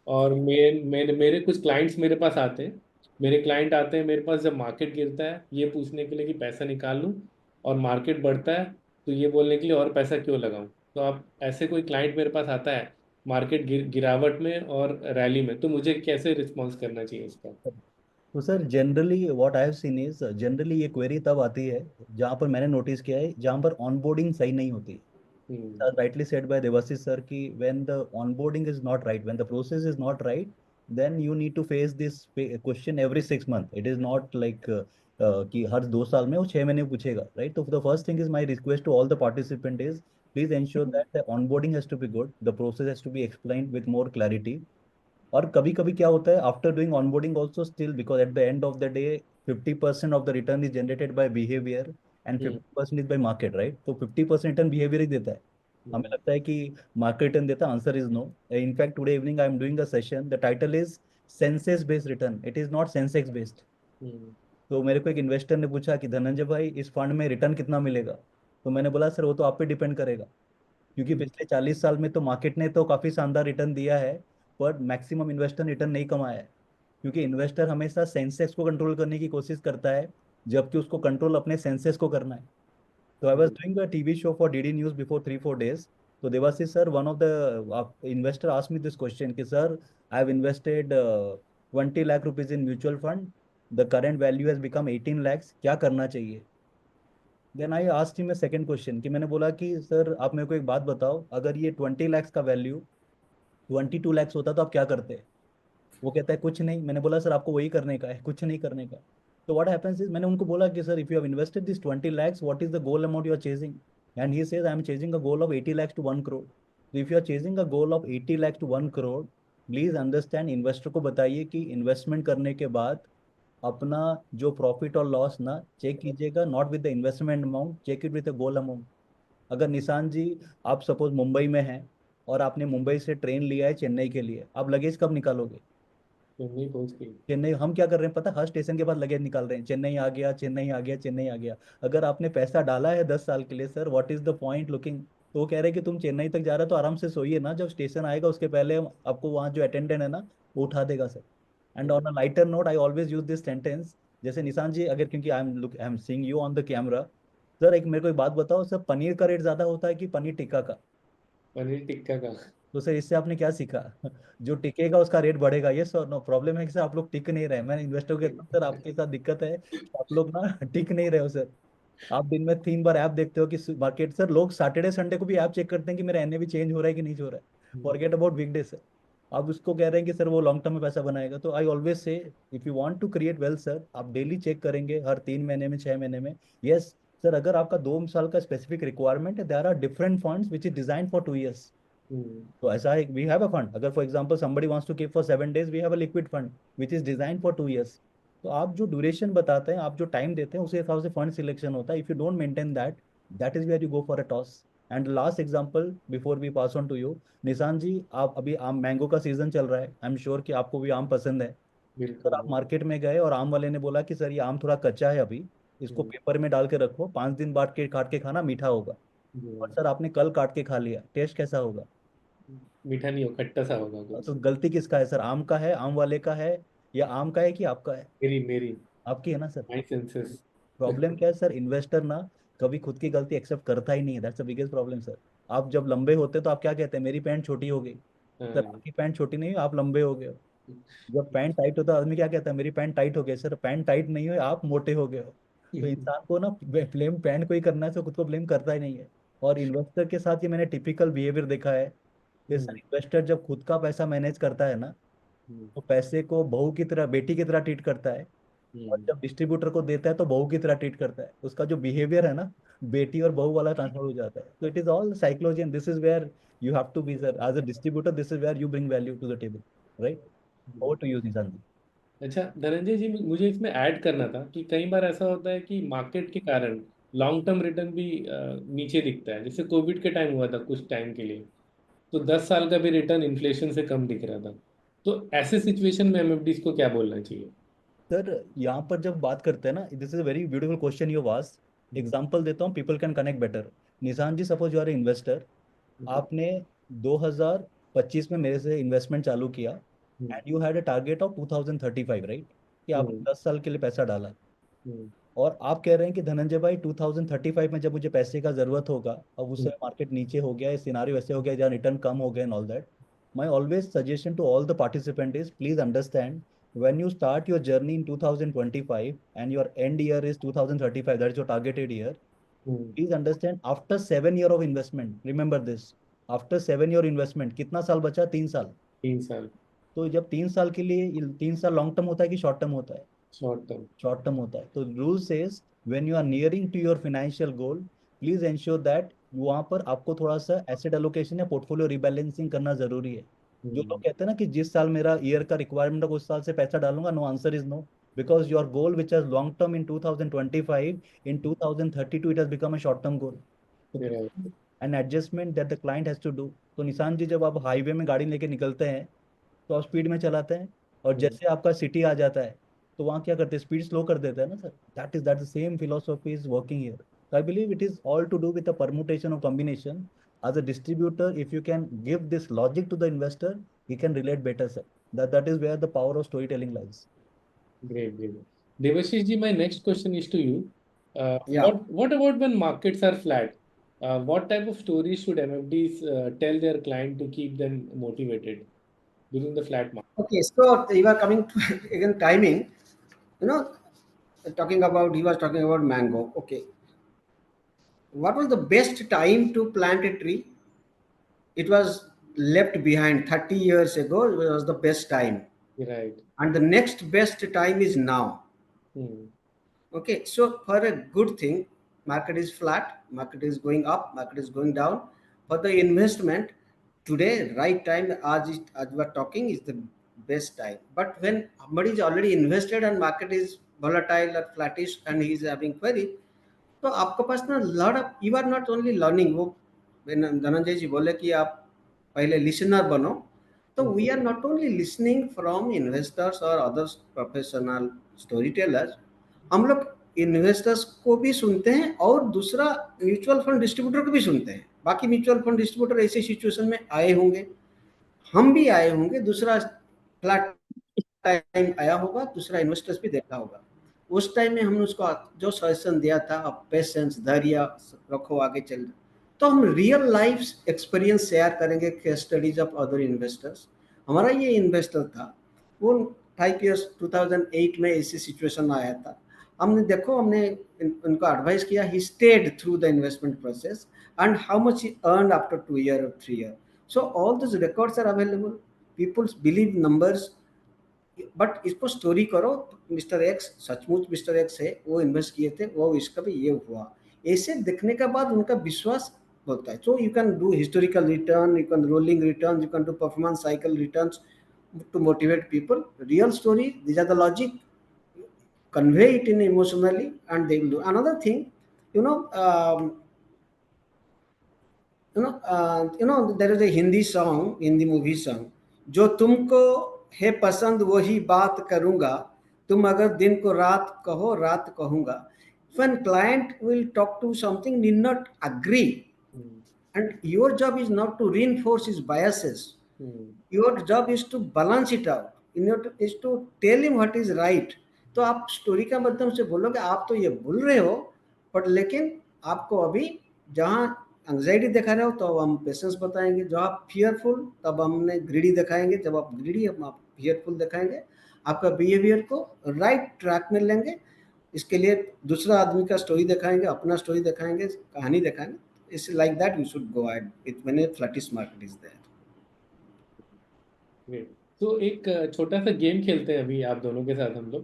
और मेरे कुछ क्लाइंट्स मेरे पास आते हैं। मेरे क्लाइंट आते हैं मेरे पास जब मार्केट गिरता है ये पूछने के लिए कि पैसा निकाल लूँ, और मार्केट बढ़ता है तो ये बोलने के लिए और पैसा क्यों लगाऊं। तो आप ऐसे कोई क्लाइंट मेरे पास आता है मार्केट गिरावट में और रैली में, तो मुझे कैसे रिस्पॉन्स करना चाहिए इसका? तो sir generally what I have seen is generally ये क्वेरी तब आती है जहाँ पर मैंने नोटिस किया है जहाँ पर ऑनबोर्डिंग सही नहीं होती। हम्म, Rightly said by Devasis sir कि when the onboarding is not right, when the process is not right, then you need to face this question every 6 months। It is not like कि हर 2 साल में वो 6 महीने पूछेगा, right? तो the first thing is my request to all the participant is please ensure that the onboarding has to be good, the process has to be explained with more clarity। और कभी कभी क्या होता है after doing onboarding also still because at the end of the day 50% of the return is generated by behaviour and hmm, 50% is by market, right? तो 50% return behaviour ही देता है। हमें लगता है कि मार्केट रिटर्न देता, answer is no. In fact today evening I am doing a session, the title is senses based return, it is not Sensex based. Hmm, तो मेरे को एक इन्वेस्टर ने पूछा कि धनंजय भाई इस फंड में रिटर्न कितना मिलेगा। तो मैंने बोला सर वो तो आप पे डिपेंड करेगा, क्योंकि पिछले 40 साल में तो मार्केट ने तो काफी शानदार रिटर्न दिया है, पर मैक्सिमम इन्वेस्टर ने रिटर्न नहीं कमाया है। क्योंकि इन्वेस्टर हमेशा सेंसेक्स को कंट्रोल करने की कोशिश करता है, जबकि उसको कंट्रोल अपने सेंसेस को करना है। तो I was doing a TV show for DD news before 3-4 days। तो Devashish sir, one of the investor asked me this question कि sir I have invested 20 lakh rupees in mutual fund, the current value has become 18 lakhs, क्या करना चाहिए? Then I asked him a second question कि मैंने बोला कि sir आप मेरे को एक बात बताओ, अगर ये 20 lakhs का वैल्यू 22 lakhs होता तो आप क्या करते? वो कहता है कुछ नहीं। मैंने बोला सर आपको वही करने का है, कुछ नहीं करने का। तो व्हाट हैपेंस इज, मैंने उनको बोला कि sir if you have invested this 20 lakhs, what is the goal amount you are chasing? And he says I am chasing a goal of 80 lakhs to 1 crore। तो if you are chasing a goal of 80 lakhs to 1 crore, please understand, investor को बताइए कि investment करने के बाद अपना जो profit और लॉस ना चेक कीजिएगा, not with the investment amount, check it with the goal amount. अगर निशान जी, आप सपोज मुंबई में हैं और आपने मुंबई से ट्रेन लिया है चेन्नई के लिए, आप लगेज कब निकालोगे? चेन्नई पहुंच गई। चेन्नई हम क्या कर रहे हैं पता, हर स्टेशन के बाद लगेज निकाल रहे हैं, चेन्नई आ गया, चेन्नई आ गया, चेन्नई आ गया। अगर आपने पैसा डाला है 10 साल के लिए sir, what is the point looking? तो वो कह रहे हैं कि तुम चेन्नई तक जा रहे हो तो आराम से सोइए ना, जब स्टेशन आएगा उसके पहले आपको वहाँ जो अटेंडेंट है ना वो उठा देगा sir. And on a lighter note I always use this sentence, जैसे निशान जी अगर, क्योंकि I am seeing you on the camera, sir एक मेरे को एक बात बताओ सर, पनीर का रेट ज्यादा होता है कि पनीर टिक्का का? पनीर टिक्का का। तो सर इससे आपने क्या सीखा? जो टिकेगा उसका रेट बढ़ेगा, ये सर नो प्रॉब्लम है कि सर आप लोग टिक नहीं रहे। मैं इन्वेस्टर को कहता हूँ सर आपके साथ दिक्कत है, आप लोग ना टिक नहीं रहे हो सर। आप दिन में 3 बार ऐप देखते हो कि मार्केट, सर लोग सैटरडे संडे को भी ऐप चेक करते हैं कि मेरा एनएवी चेंज हो रहा है कि नहीं हो रहा है, फॉरगेट अबाउट वीकडे सर। आप उसको कह रहे हैं कि सर वो लॉन्ग टर्म में पैसा बनाएगा, तो I always say if you want to create wealth sir, आप डेली चेक करेंगे हर 3 महीने में, 6 महीने में। यस सर, अगर आपका 2 साल का स्पेसिफिक रिक्वायरमेंट है, there are different funds which is design for 2 years। तो ऐसा है, वी हैव अ फंड, अगर for example somebody wants to keep for 7 days, we have a liquid fund which is design for 2 years। तो आप जो duration बताते हैं, आप जो टाइम देते हैं, उसी हिसाब से फंड सिलेक्शन होता है। If you don't maintain that, that is where you go for a toss. And last example before we pass on to you, Nishan ji, आप अभी आम मैंगो का सीजन चल रहा है, आई एम श्योर कि आपको भी आम पसंद है। सर आप बिल्कुल। मार्केट में गए और आम वाले ने बोला कि सर ये आम थोड़ा कच्चा है अभी, इसको हम्म, पेपर में डाल के रखो, 5 दिन बाद के काट के खाना, मीठा होगा। और हम्म, सर आपने कल काट के खा लिया, टेस्ट कैसा होगा? मीठा नहीं हो, खट्टा सा होगा तो कुछ। गलती किसका है सर, आम का है, आम वाले का है, या आम का है कि आपका है? मेरी मेरी आपकी है ना सर। माई सेंसेस। प्रॉब्लम क्या है सर, इन्वेस्टर ना कभी खुद की गलती एक्सेप्ट करता ही नहीं है, that's the biggest problem sir. आप जब लंबे होते तो आप क्या कहते हैं, मेरी पैंट छोटी हो गई। सर हाँ। आपकी पैंट छोटी नहीं है, आप लंबे हो गए हो। जब पैंट टाइट होता है आदमी क्या कहता है, मेरी पैंट टाइट हो गई। सर पैंट टाइट नहीं हो, आप मोटे हो गए हो। तो इंसान को ना ब्लेम पैंट को ही करना है, तो खुद को ब्लेम करता ही नहीं है। और इन्वेस्टर के साथ ये मैंने टिपिकल बिहेवियर देखा है कि सर हम्म, इन्वेस्टर जब खुद का पैसा मैनेज करता है ना, हम्म, तो पैसे को बहू की तरह, बेटी की तरह ट्रीट करता है। और हम्म। जब डिस्ट्रीब्यूटर को देता है तो बहू की तरह ट्रीट करता है, उसका जो बिहेवियर है ना, बेटी और बहू वाला ट्रांसफर हो जाता है। तो it is all psychology and this is where you have to be sir as a distributor, this is where you bring value to the table, right? Over to you Nishant ji. अच्छा धनंजय जी, मुझे इसमें ऐड करना था कि कई बार ऐसा होता है कि मार्केट के कारण लॉन्ग टर्म रिटर्न भी नीचे दिखता है। जैसे कोविड के टाइम हुआ था कुछ टाइम के लिए, तो 10 साल का भी रिटर्न इन्फ्लेशन से कम दिख रहा था। तो ऐसे सिचुएशन में एमएफडीज को क्या बोलना चाहिए? सर यहाँ पर जब बात करते हैं ना, this is a very beautiful question you asked. Example देता हूँ, people can connect better. Nishant ji, suppose you are investor, hmm, आपने 2025 में मेरे से इन्वेस्टमेंट चालू किया, hmm, and you had a target of 2035, right? कि आपने हम्म, 10 साल के लिए पैसा डाला। हम्म, और आप कह रहे हैं कि धनंजय भाई 2035 में जब मुझे पैसे का जरूरत होगा, अब उससे मार्केट नीचे हो गया है, सिनारियो ऐसे हो गया जहाँ रिटर्न कम हो गए and all that. My always suggestion to all the participant is please understand, when you start your journey in 2025 and your end year is 2035, that is your targeted year, hmm, please understand after 7 year of investment, remember this, after 7 year investment कितना साल बचा? 3 साल। 3 साल। तो जब 3 साल के लिए, 3 साल लॉन्ग टर्म होता है कि शॉर्ट टर्म होता है? Short term. शॉर्ट टर्म होता है। तो rule says when you are nearing to your financial goal, please ensure that वहां पर आपको थोड़ा सा एसेट एलोकेशन या पोर्टफोलियो रिबैलेंसिंग करना जरूरी है। जो लोग कहते हैं ना कि जिस साल मेरा ईयर का रिक्वायरमेंट है उस साल से पैसा डालूंगा, no, answer is no. Because your goal which is long term in 2025, in 2032 it has become a short term goal. तो an adjustment that the client has to do. तो निशान जी, जब आप हाईवे में गाड़ी लेके निकलते हैं तो आप स्पीड में चलाते हैं, और जैसे आपका सिटी आ जाता है तो वहाँ क्या करते हैं, स्पीड स्लो कर देते हैं ना sir. That the same philosophy is working here. So I believe it is all to do with a permutation or combination. As a distributor, if you can give this logic to the investor, he can relate better, sir. That is where the power of storytelling lies. Great, great. Devashish ji, my next question is to you. Yeah. What about when markets are flat? What type of stories should MFDs tell their client to keep them motivated during the flat market? Okay. So you are coming to again timing. You know, talking about he was talking about mango. Okay. What was the best time to plant a tree? It was left behind 30 years ago. It was the best time, Right. and the next best time is now. Hmm. Okay, so for a good thing, market is flat, market is going up, market is going down. For the investment, today, right time, as we are talking, is the best time. But when somebody is already invested and market is volatile or flattish and he is having query, तो आपके पास ना lot of, you are not only learning वो धनंजय जी बोले कि आप पहले listener बनो। तो we are not only listening from investors और अदर्स प्रोफेशनल स्टोरी टेलर्स, हम लोग इन्वेस्टर्स को भी सुनते हैं और दूसरा म्यूचुअल फंड डिस्ट्रीब्यूटर को भी सुनते हैं। बाकी म्यूचुअल फंड डिस्ट्रीब्यूटर ऐसे सिचुएशन में आए होंगे, हम भी आए होंगे, दूसरा फ्लैट टाइम आया होगा, दूसरा इन्वेस्टर्स भी देखा होगा। उस टाइम में हमने उसको जो सजेशन दिया था, अब पेशेंस, धैर्य रखो, आगे चल। तो हम रियल लाइफ एक्सपीरियंस शेयर करेंगे, case studies of other investors. हमारा ये इन्वेस्टर था, वो 5 years 2008 में ऐसी सिचुएशन आया था। हमने देखो, हमने उनको एडवाइस किया, he stayed through the investment process and how much he earn after 2 year or 3 year। So all this records are available, peoples believe numbers. But इसको स्टोरी करो, मिस्टर एक्स सचमुच मिस्टर एक्स है, वो invest किए थे, वो इसका भी ये हुआ, ऐसे देखने के बाद उनका विश्वास होता है। So you can do historical return, you can rolling return, you can do performance cycle returns to motivate people. Real story, these are the logic, convey it in emotionally, and they will do another thing. you know um, there is a Hindi movie song, जो तुमको है पसंद वही बात करूंगा, तुम अगर दिन को रात कहो रात कहूंगा। When client will talk to something, need not agree, and your job is not to reinforce his biases. Your job is to balance it out, is to tell him what is right। तो आप story का माध्यम से बोलोगे, आप तो ये बोल रहे हो, बट लेकिन आपको अभी जहाँ एंग्जाइटी दिखा रहे हो तो हम पेशेंस बताएंगे, जब आप फियरफुल तब हमने ग्रीडी दिखाएंगे, जब आप ग्रीडी हम आप फियरफुल दिखाएंगे, आपका बिहेवियर को राइट ट्रैक में लेंगे। इसके लिए दूसरा आदमी का स्टोरी दिखाएंगे, अपना स्टोरी दिखाएंगे, कहानी दिखाएंगे। It's like that you should go ahead it when a flattish market is there. तो एक छोटा सा गेम खेलते हैं अभी आप दोनों के साथ हम लोग।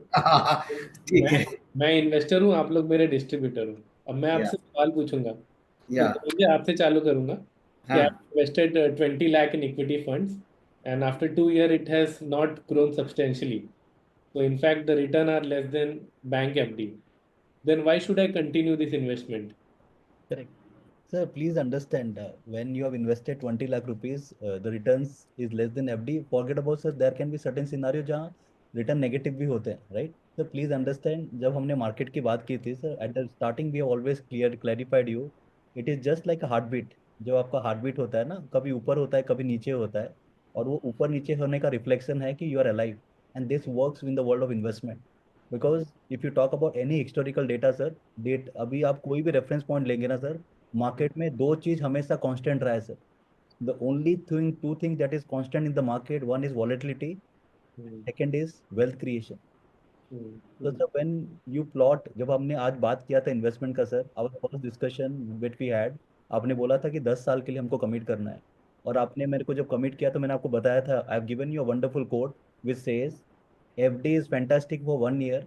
ठीक है। मैं इन्वेस्टर हूँ, आप लोग मेरे डिस्ट्रीब्यूटर हो। अब मैं आपसे सवाल पूछूंगा, तो या मुझे आपसे चालू करूंगा कि हाँ, आप invested 20 lakh in equity funds and after 2 year it has not grown substantially, so in fact the return are less than bank FD, then why should I continue this investment? Correct. Sir, please understand, when you have invested 20 lakh rupees, the returns is less than FD. Forget about, sir, there can be certain scenario जहाँ return negative भी होते हैं, right? Sir please understand, जब हमने market की बात की थी sir, at the starting we always clarified you, it is just like a heart beat. जो आपका हार्ट बीट होता है ना, कभी ऊपर होता है कभी नीचे होता है, और वो ऊपर नीचे होने का रिफ्लेक्शन है कि you are alive, and this works in the world of investment. Because if you talk about any historical data sir, that अभी आप कोई भी रेफरेंस पॉइंट लेंगे ना सर, मार्केट में दो चीज हमेशा कांस्टेंट रहा है sir. The only thing, two thing that is constant in the market, one is volatility, second is wealth creation. तो सर व्हेन यू प्लॉट, जब हमने आज बात किया था इन्वेस्टमेंट का sir, our first discussion which we had, आपने बोला था कि 10 साल के लिए हमको कमिट करना है, और आपने मेरे को जब कमिट किया तो मैंने आपको बताया था, I have given you a wonderful quote which says FD is fantastic for 1 year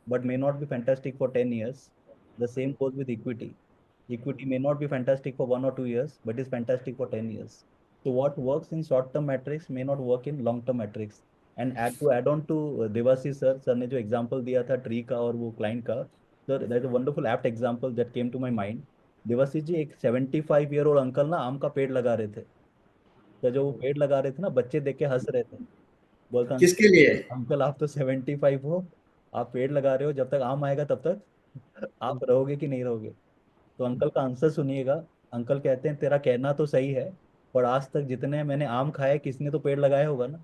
but may not be fantastic for 10 years. The same goes with equity. Equity may not be fantastic for 1 or 2 years, but is fantastic for 10 years. So what works in short-term metrics may not work in long-term metrics. And add on to Devasi sir ने जो example दिया था tree का और वो client का, sir that is a wonderful apt example that came to my mind. Dewasi जी, एक 75-year-old uncle ना आम का पेड़ लगा रहे थे, तो जो वो पेड़ लगा रहे थे ना, बच्चे देख के हंस रहे थे। बोलता किसके लिए? अंकल आप तो 75 हो, आप पेड़ लगा रहे हो, जब तक आम आएगा तब तक आप रहोगे कि नहीं रहोगे? तो अंकल का आंसर सुनिएगा। अंकल कहते हैं तेरा कहना तो सही है, पर आज तक जितने मैंने आम खाए किसने तो पेड़ लगाया होगा ना।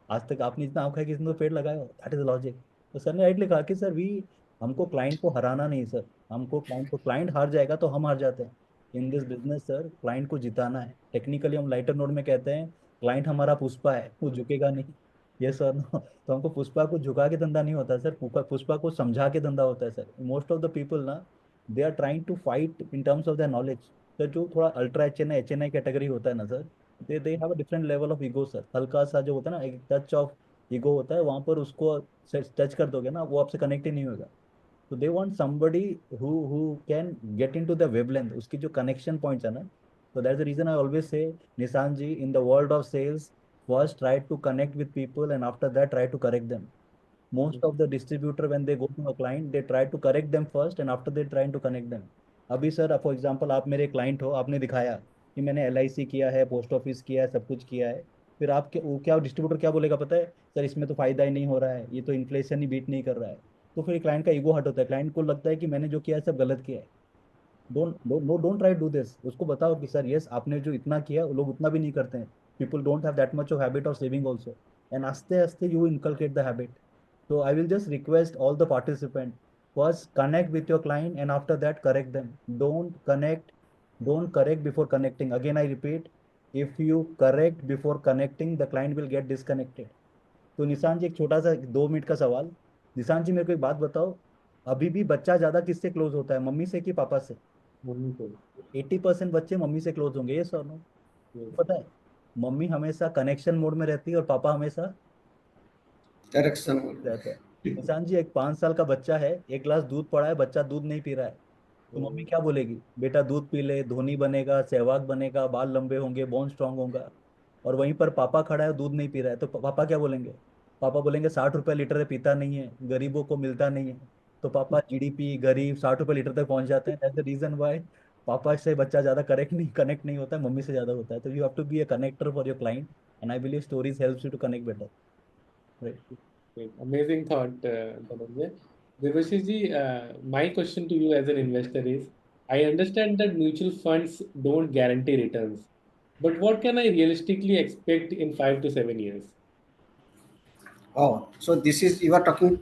आज तक आपने जितना आम खाया किसने तो पेड़ लगाया होगा, दैट इज लॉजिक। तो सर ने राइट लिखा कि सर वी, हमको क्लाइंट को हराना नहीं सर, हमको क्लाइंट हार जाएगा तो हम हार जाते हैं। In this business sir client को जिताना है। टेक्निकली हम लाइटर नोट में कहते हैं क्लाइंट हमारा पुष्पा है, वो झुकेगा नहीं। ये सर नो, तो हमको पुष्पा को झुका के धंधा नहीं होता सर, पुष्पा को समझा के धंधा होता है sir. Most of the people ना, they are trying to fight in terms of the knowledge. Sir जो थोड़ा ultra H N I category होता है ना sir, they have a different level of ego sir. हल्का सा जो होता है ना, एक टच ऑफ ईगो होता है वहां पर, उसको टच कर दोगे ना, वो आपसे कनेक्ट ही नहीं होगा। तो they want somebody who can get into the wavelength, उसकी जो कनेक्शन पॉइंट्स है ना। so that's the reason I always say, Nissan ji, in the world of sales, first try to connect with people and after that try to correct them. Most of the distributor when they go to a client, they try to correct them first and after they trying to connect them. अभी sir for example आप मेरे client हो, आपने दिखाया कि मैंने LIC किया है, पोस्ट ऑफिस किया है, सब कुछ किया है, फिर आप क्या डिस्ट्रीब्यूटर क्या बोलेगा पता है, सर इसमें तो फायदा ही नहीं हो रहा है, ये तो इन्फ्लेशन ही बीट नहीं कर रहा है। तो फिर क्लाइंट का ईगो हर्ट होता है, क्लाइंट को लगता है कि मैंने जो किया है सब गलत किया है। Don't try do this. उसको बताओ कि सर यस, आपने जो इतना किया लोग उतना भी नहीं करते हैं, people don't have that much of habit of saving also, and आस्ते आस्ते you inculcate the habit. So I will just request all the participants, first connect with your client and after that correct them. Don't correct before connecting. Again, I repeat, if you correct before connecting, the client will get disconnected. तो निशान जी एक छोटा सा 2 minute का सवाल। निशान जी मेरे को एक बात बताओ, अभी भी बच्चा ज्यादा किससे क्लोज होता है, मम्मी से कि पापा से? मम्मी को। 80% बच्चे मम्मी से क्लोज होंगे, ये सर नो? Yes. पता है, मम्मी हमेशा कनेक्शन मोड में रहती है और पापा हमेशा डायरेक्शन। रहता है। निशान जी एक 5 साल का बच्चा है, एक गिलास दूध पड़ा है, बच्चा दूध नहीं पी रहा है, तो मम्मी क्या बोलेगी? बेटा दूध पी ले, धोनी बनेगा, सहवाग बनेगा, बाल लंबे होंगे, बोन स्ट्रांग होगा। और वहीं पर पापा खड़ा है, दूध नहीं पी रहा है, तो पापा क्या बोलेंगे? पापा बोलेंगे 60 रुपए लीटर है, पीता नहीं है, गरीबों को मिलता नहीं है। तो पापा GDP गरीब 60 रुपए लीटर तक पहुंच जाते हैं। दैट्स द रीजन वाई पापा से बच्चा ज्यादा कनेक्ट नहीं होता है, मम्मी से ज्यादा होता है। तो you have to be a connector for your client, and I believe stories helps you to connect better, right? Great. Amazing thought, Dhananjay. Devashish ji, my question to you as an investor is, I understand that mutual funds don't guarantee returns, but what can I realistically expect in 5 to 7 years? Oh, so this is, you are talking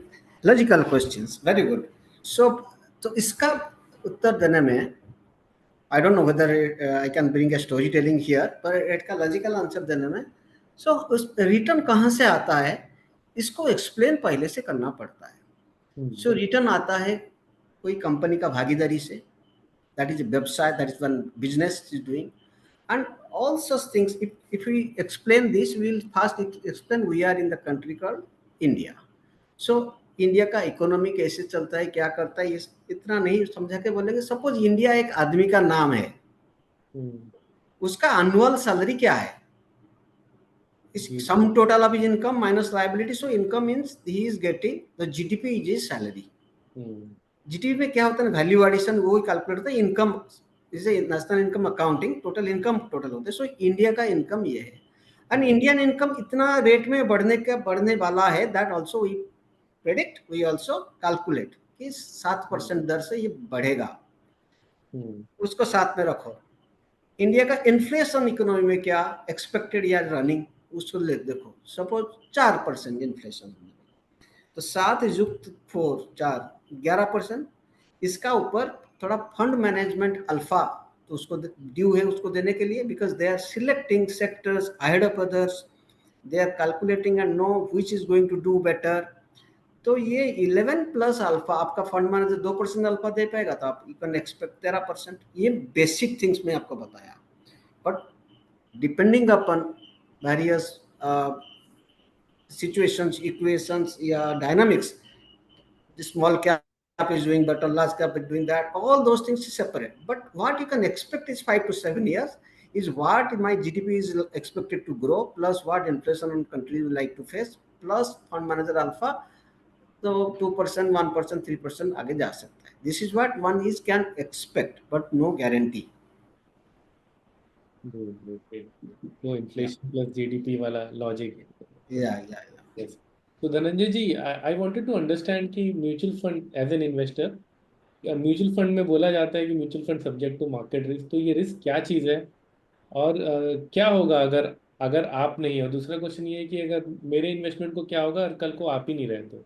logical questions. Very good. So तो इसका उत्तर देने में I don't know whether I can bring a storytelling here, पर इसका logical answer देने में, सो उस return कहाँ से आता है इसको एक्सप्लेन पहले से करना पड़ता है। सो रिटर्न आता है कोई कंपनी का भागीदारी से, दैट इज व्यवसाय, that is one business is doing, and all such things. If we explain this, we will first explain we are in the country called India. So India का economy कैसे चलता है, क्या करता है, इतना नहीं समझा के बोलेंगे। सपोज इंडिया एक आदमी का नाम है, उसका एनुअल सैलरी क्या है, sum total of income minus liability. So income means he is getting the GDP is his salary. GDP में क्या होता है, वैल्यू एडिशन, वो कैलकुलेट होता है। इनकम इसे national income accounting, total income total होते हैं। सो इंडिया का इनकम ये है, एंड इंडियन इनकम इतना रेट में बढ़ने वाला है, that also we predict, we also calculate कि 7% दर से ये बढ़ेगा। उसको साथ में रखो। इंडिया का इन्फ्लेशन इकोनॉमी में क्या एक्सपेक्टेड या रनिंग, उसको देखो। सपोज 4% इन्फ्लेशन, तो 7 युक्त 4 4 11%। इसका ऊपर थोड़ा फंड मैनेजमेंट अल्फा, तो उसको ड्यू है उसको देने के लिए, because they are selecting sectors ahead of others, they are calculating and know which is going to do better. तो ये 11 प्लस अल्फा, आपका फंड मैनेजर 2% अल्फा दे पाएगा, तो आप यू कैन एक्सपेक्ट 13%। ये बेसिक थिंग्स में आपको बताया, but depending upon various situations, equations, yeah, dynamics, the small cap is doing better, large cap is doing that, all those things is separate. But what you can expect is 5 to 7 years is what my GDP is expected to grow, plus what inflation on country will like to face, plus fund manager alpha, so 2%, 1%, 3% आगे जा सकता है। This is what one is can expect, but no guarantee. No inflation plus GDP वाला logic. Yeah. Yes. So Dhananjay ji, I wanted to understand कि mutual fund as an investor, mutual fund में बोला जाता है कि mutual fund subject to market risk, तो ये risk क्या चीज़ है और क्या होगा अगर अगर आप नहीं हो? दूसरा क्वेश्चन ये है कि अगर मेरे इन्वेस्टमेंट को क्या होगा और कल को आप ही नहीं रहे तो?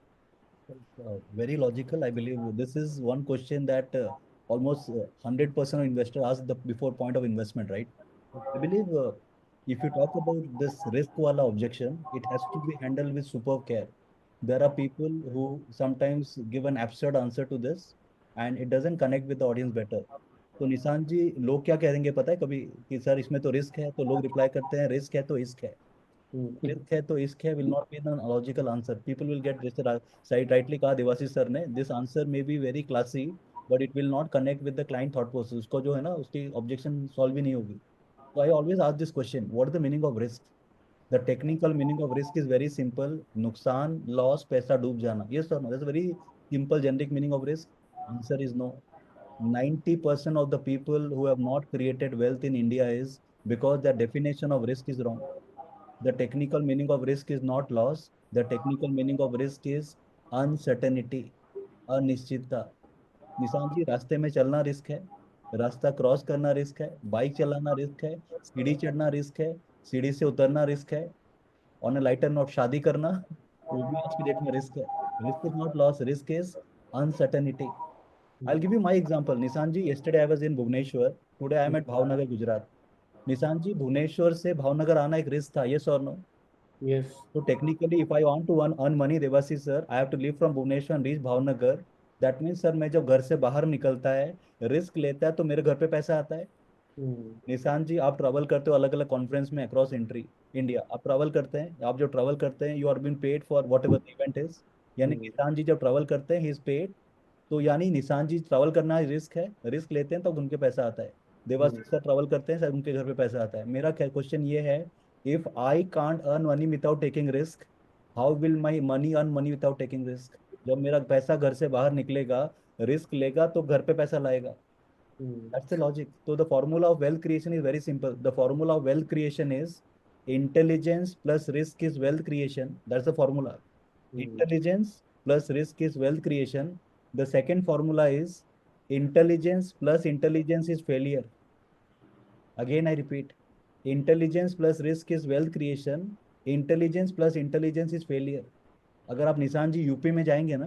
Very logical. I believe this is one question that almost 100% of investor ask the before point of investment, right? I believe if you talk about this risk wala objection, it has to be handled with superb care. There are people who sometimes give an absurd answer to this, and it doesn't connect with the audience better. तो निशान जी, लोग क्या कहेंगे पता है कभी कि sir इसमें तो रिस्क है, तो लोग रिप्लाई करते हैं रिस्क है तो इश्क है। रिस्क है तो इश्क है will not be an logical answer. People will get this rightly कहा देवाशीष सर ने, this answer may be very classy but it will not connect with the client thought process. उसको जो है ना उसकी objection solve ही नहीं होगी। So I always ask this question, what is the meaning of risk? The technical meaning of risk is very simple, नुकसान, loss, पैसा डूब जाना। Yes or no? That's a very simple generic meaning of risk. Answer is no. 90% of the people who have not created wealth in India is because their definition of risk is wrong. The technical meaning of risk is not loss. The technical meaning of risk is uncertainty, अनिश्चितता. निशांत जी, रास्ते में चलना risk है, रास्ता cross करना risk है, bike चलाना risk है, सीढ़ी चढ़ना रिस्क है, सीढ़ी से उतरना रिस्क है. ऑन अ लाइटर नोट, शादी करना वो भी आज की डेट में रिस्क है. Risk is not loss, risk is uncertainty. I'll give you my example. Nissan ji, yesterday I was in Bhubaneswar. Today I am at Bhavnagar, Gujarat. Nissan ji, Bhubaneswar से भावनगर आना एक रिस्क था, yes or no? Yes. So technically, if I want to earn money, Devasi sir, I have to leave from Bhubaneswar and reach Bhavnagar. That means sir, मैं जब घर से बाहर निकलता है, रिस्क लेता है, तो मेरे घर पे पैसा आता है. निशांत जी, आप ट्रैवल करते हो अलग अलग कॉन्फ्रेंस में अक्रॉस इंडिया, आप ट्रैवल करते हैं, आप जो ट्रैवल करते हैं, you are been paid for whatever event is. यानी निशांत जी जब ट्रैवल करते हैं, ही इज पेड. तो यानी निशांत जी ट्रैवल करना रिस्क है, रिस्क लेते हैं तो उनके पैसा आता है. देवाशीष सर ट्रैवल करते हैं, सर उनके घर पे पैसा आता है. मेरा क्वेश्चन ये है, if I can't earn money without taking risk, how will my money earn money without taking risk? जब मेरा पैसा घर से बाहर निकलेगा, रिस्क लेगा तो घर पे पैसा लाएगा. That's the logic. So the formula of wealth creation is very simple. The formula of wealth creation is intelligence plus risk is wealth creation. That's the formula. Intelligence plus risk is wealth creation. The second formula is intelligence plus intelligence is failure. Again, I repeat, intelligence plus risk is wealth creation. Intelligence plus intelligence is failure. अगर आप निशान जी UP में जाएंगे ना,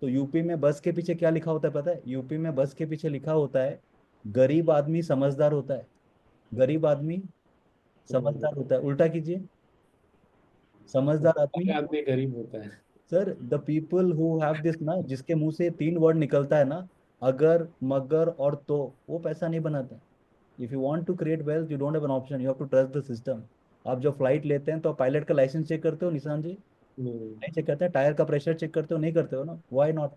तो UP में बस के पीछे क्या लिखा होता है पता है? यूपी में बस के पीछे लिखा होता है, गरीब आदमी समझदार होता है. गरीब आदमी समझदार होता है. उल्टा कीजिए, समझदार आदमी. आदमी गरीब होता है. Sir, the people who have this ना, जिसके मुंह से 3 वर्ड निकलता है ना, अगर, मगर और तो, वो पैसा नहीं बनाता. If you want to create wealth, you don't have an option, you have to trust the system. आप जब फ्लाइट लेते हैं तो पायलट का लाइसेंस चेक करते हो निशान जी? नहीं चेक करते हैं. टायर का प्रेशर चेक करते हो? नहीं करते हो ना. Why not?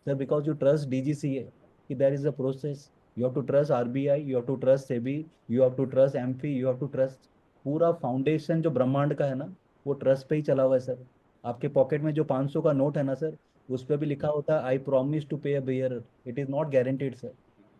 Sir, because you trust DGCA कि there is a process. You have to trust RBI, you have to trust SEBI, you have to trust AMFI, you have to trust. पूरा foundation जो ब्रह्मांड का है ना, वो trust पे ही चला हुआ है सर. आपके पॉकेट में जो 500 का नोट है ना सर, उस पर भी लिखा होता है आई promise to pay a beer. It is not guaranteed sir.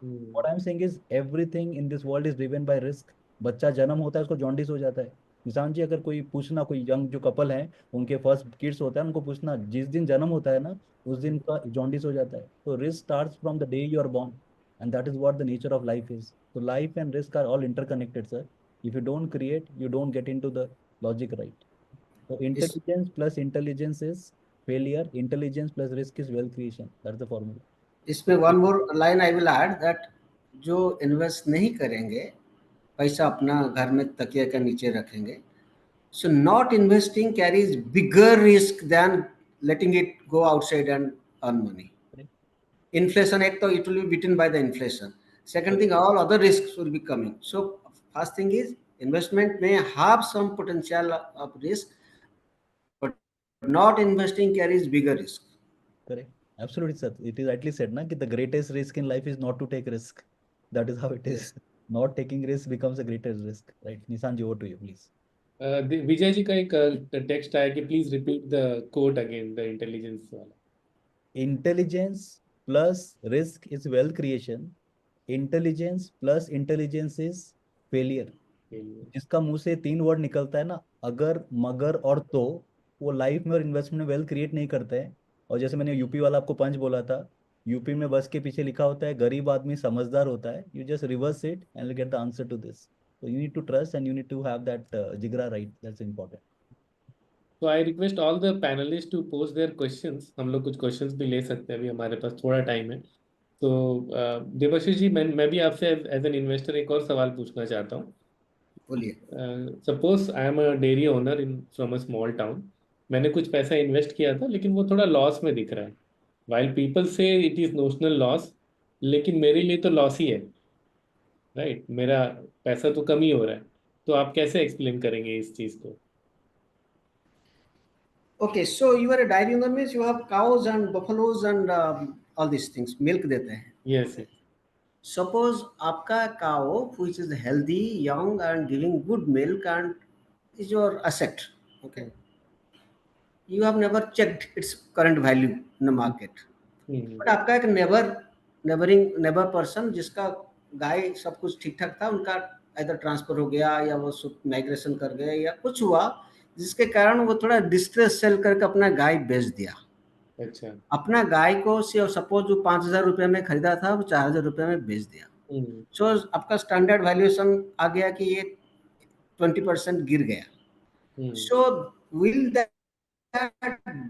What I am saying is everything in this world is driven by risk. बच्चा जन्म होता है, उसको जॉन्डिस हो जाता है. निशान जी, अगर कोई पूछना, कोई यंग जो कपल है, उनके फर्स्ट किड्स होता है, उनको पूछना, जिस दिन जन्म होता है ना, उस दिन का जॉन्डिस हो जाता है. तो risk starts from the day you are born, and that is what the nature of life is. तो life and risk are all interconnected sir. If you don't create, you don't get into the logic, right? So intelligence plus intelligence is failure. Intelligence plus risk is wealth creation. That's the formula. इसमें one more line I will add that जो invest नहीं करेंगे, पैसा अपना घर में तकिया के नीचे रखेंगे, so not investing carries bigger risk than letting it go outside and earn money. Inflation, एक तो it will be beaten by the inflation. Second thing, all other risks will be coming. So first thing is investment may have some potential of risk, but not investing carries bigger risk. Correct. Absolutely, sir. It is rightly said, na, that the greatest risk in life is not to take risk. That is how it is. Not taking risk becomes the greatest risk, right? Nissan ji, over to you, please. Vijay ji का एक text आया कि please repeat the quote again, the intelligence वाला. Intelligence plus risk is wealth creation. Intelligence plus intelligence is failure. जिसका मुंह से 3 word निकलता है ना, अगर, मगर और तो, वो लाइफ में और इन्वेस्टमेंट में वेल्थ क्रिएट नहीं करते हैं. और जैसे मैंने यूपी वाला आपको पंच बोला था, यूपी में बस के पीछे लिखा होता है गरीब आदमी समझदार होता है. You just reverse it and get the answer to this. So you need to trust and you need to have that jigra, right? That's important. So I request all the panelists to post their questions. हम लोग कुछ questions भी ले सकते हैं, अभी हमारे पास थोड़ा टाइम है. तो देवाशीष जी, मैं भी आपसे एज एन इन्वेस्टर एक और सवाल पूछना चाहता हूँ. बोलिए. Suppose I am a dairy owner in from a small town. मैंने कुछ पैसा इन्वेस्ट किया था, लेकिन वो थोड़ा लॉस में दिख रहा है. वाइल पीपल से इट इज नोशनल लॉस, लेकिन मेरे लिए तो लॉस ही है, राइट? मेरा पैसा तो कम ही हो रहा है. तो आप कैसे एक्सप्लेन करेंगे इस चीज को? Okay, so you are a dairy owner means you have cows and buffaloes and all these things, milk देते हैं. Yes, yes. Suppose आपका cow which is healthy, young and giving good milk and is your asset. Okay. You have never checked its current value in the market. But आपका एक neighbor neighbour person जिसका गाय सब कुछ ठीक ठाक था, उनका इधर ट्रांसफर हो गया या वो माइग्रेशन कर गए या कुछ हुआ, जिसके कारण वो थोड़ा डिस्ट्रेस सेल करके अपना गाय बेच दिया। अच्छा। अपना गाय को सपोज जो 5,000 रुपये में खरीदा था वो 4,000 रुपये में बेच दिया। सो आपका स्टैंडर्ड वैल्यूएशन आ गया कि ये 20% गिर गया। सो विल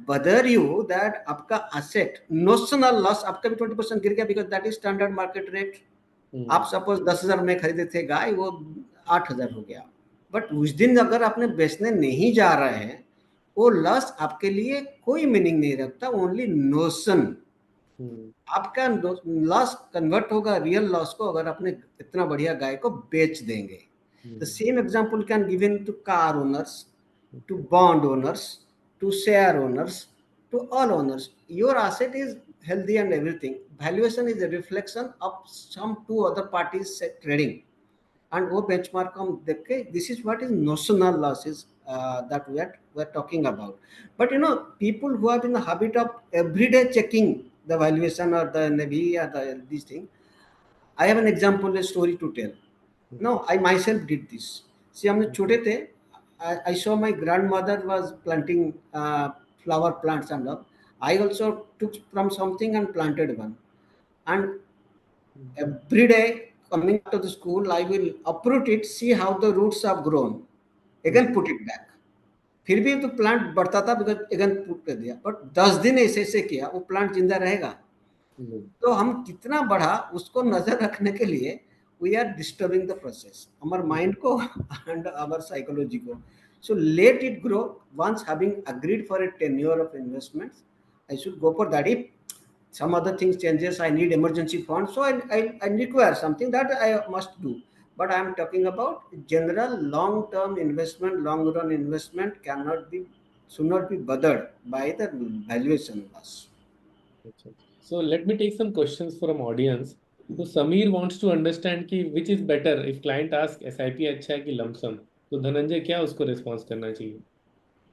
बदर यू दैट आपका असेट नोशनल लॉस आपका भी 20% गिर गया, because that is standard market rate. आप सपोज 10,000 में खरीदे थे गाय, वो 8,000 हो गया, बट उस दिन अगर आपने बेचने नहीं जा रहे हैं, वो लॉस आपके लिए कोई मीनिंग नहीं रखता, ओनली नोशन। आपका लॉस कन्वर्ट होगा रियल लॉस को अगर आपने इतना बढ़िया गाय को बेच देंगे। The same example can given to car owners, to bond owners, to share owners, to all owners. Your asset is healthy and everything. Valuation is a reflection of some two other parties trading. And वो benchmark हम देख के, this is what is notional losses that we're talking about. But you know, people who are in the habit of everyday checking the valuation or the NAV or these things, I have an example, a story to tell. No, I myself did this. See, हम छोटे थे, I saw my grandmother was planting flower plants and all. I also took from something and planted one. And every day coming to the school, I will uproot it, see how the roots have grown, again put it back. फिर भी तो plant बढ़ता था, because again put कर दिया, but 10 दिन ऐसे ऐसे किया, वो प्लांट जिंदा रहेगा। तो हम कितना बढ़ा उसको नजर रखने के लिए we are disturbing the process, our mind ko and our psychology ko. So let it grow. Once having agreed for a tenure of investments, I should go for that. If some other things changes, I need emergency funds, so I require something that I must do. But I am talking about general long-term investment, long-run investment should not be bothered by the valuation loss. So let me take some questions from audience. So Samir wants to understand कि which is better if client asks SIP अच्छा है कि lump sum. तो धनंजय क्या उसको response करना चाहिए?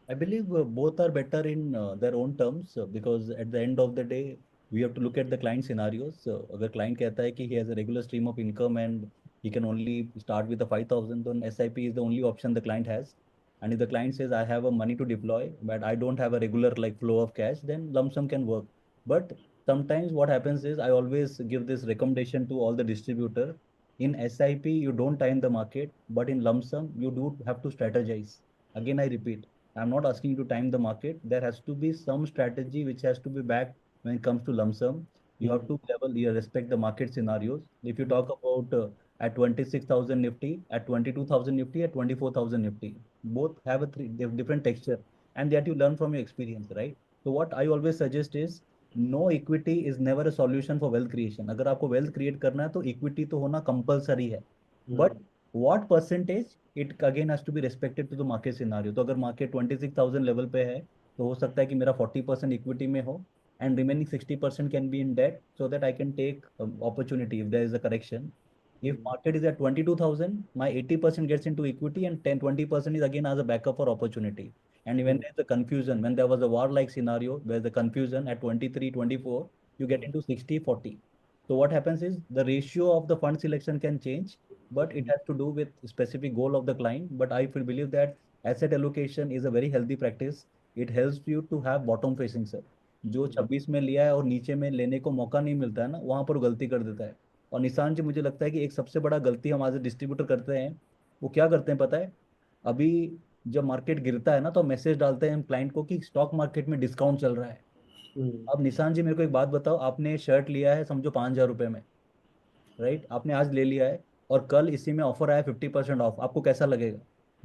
I believe both are better in their own terms because at the end of the day, we have to look at the client scenarios. अगर client कहता है कि he has a regular stream of income and he can only start with the 5,000, then SIP is the only option the client has. And if the client says I have a money to deploy, but I don't have a regular like flow of cash, then lump sum can work. But sometimes what happens is I always give this recommendation to all the distributor. In SIP, you don't time the market, but in lump sum, you do have to strategize. Again, I repeat, I'm not asking you to time the market. There has to be some strategy which has to be backed when it comes to lump sum. You have to respect the market scenarios. If you talk about at 26,000 Nifty, at 22,000 Nifty, at 24,000 Nifty, both have they have different texture, and that you learn from your experience, right? So what I always suggest is no equity is never a solution for wealth creation. अगर आपको wealth create करना है तो equity तो होना compulsory है. But what percentage it again has to be respected to the market scenario. तो अगर market 26,000 level पे है तो हो सकता है कि मेरा 40% equity में हो and remaining 60% can be in debt so that I can take opportunity if there is a correction. If market is at 22,000, my 80% gets into equity and 20% is again as a backup for opportunity. And when there's a confusion, when there was a war-like scenario, where the confusion at 23, 24, you get into 60, 40. So what happens is the ratio of the fund selection can change, but it has to do with specific goal of the client. But I believe that asset allocation is a very healthy practice. It helps you to have bottom facing, sir. जो 26 में लिया है और नीचे में लेने को मौका नहीं मिलता है ना, वहां पर गलती कर देता है। और निशान जी, मुझे लगता है कि एक सबसे बड़ा गलती हम आज डिस्ट्रीब्यूटर करते हैं, वो क्या करते हैं पता है? अभी जब मार्केट गिरता है ना तो मैसेज डालते हैं हम क्लाइंट को कि स्टॉक मार्केट में डिस्काउंट चल रहा है। अब निशान जी, मेरे को एक बात बताओ, आपने शर्ट लिया है समझो 5,000 रुपये में, राइट? आपने आज ले लिया है और कल इसी में ऑफर आया 50% ऑफ, आपको कैसा लगेगा?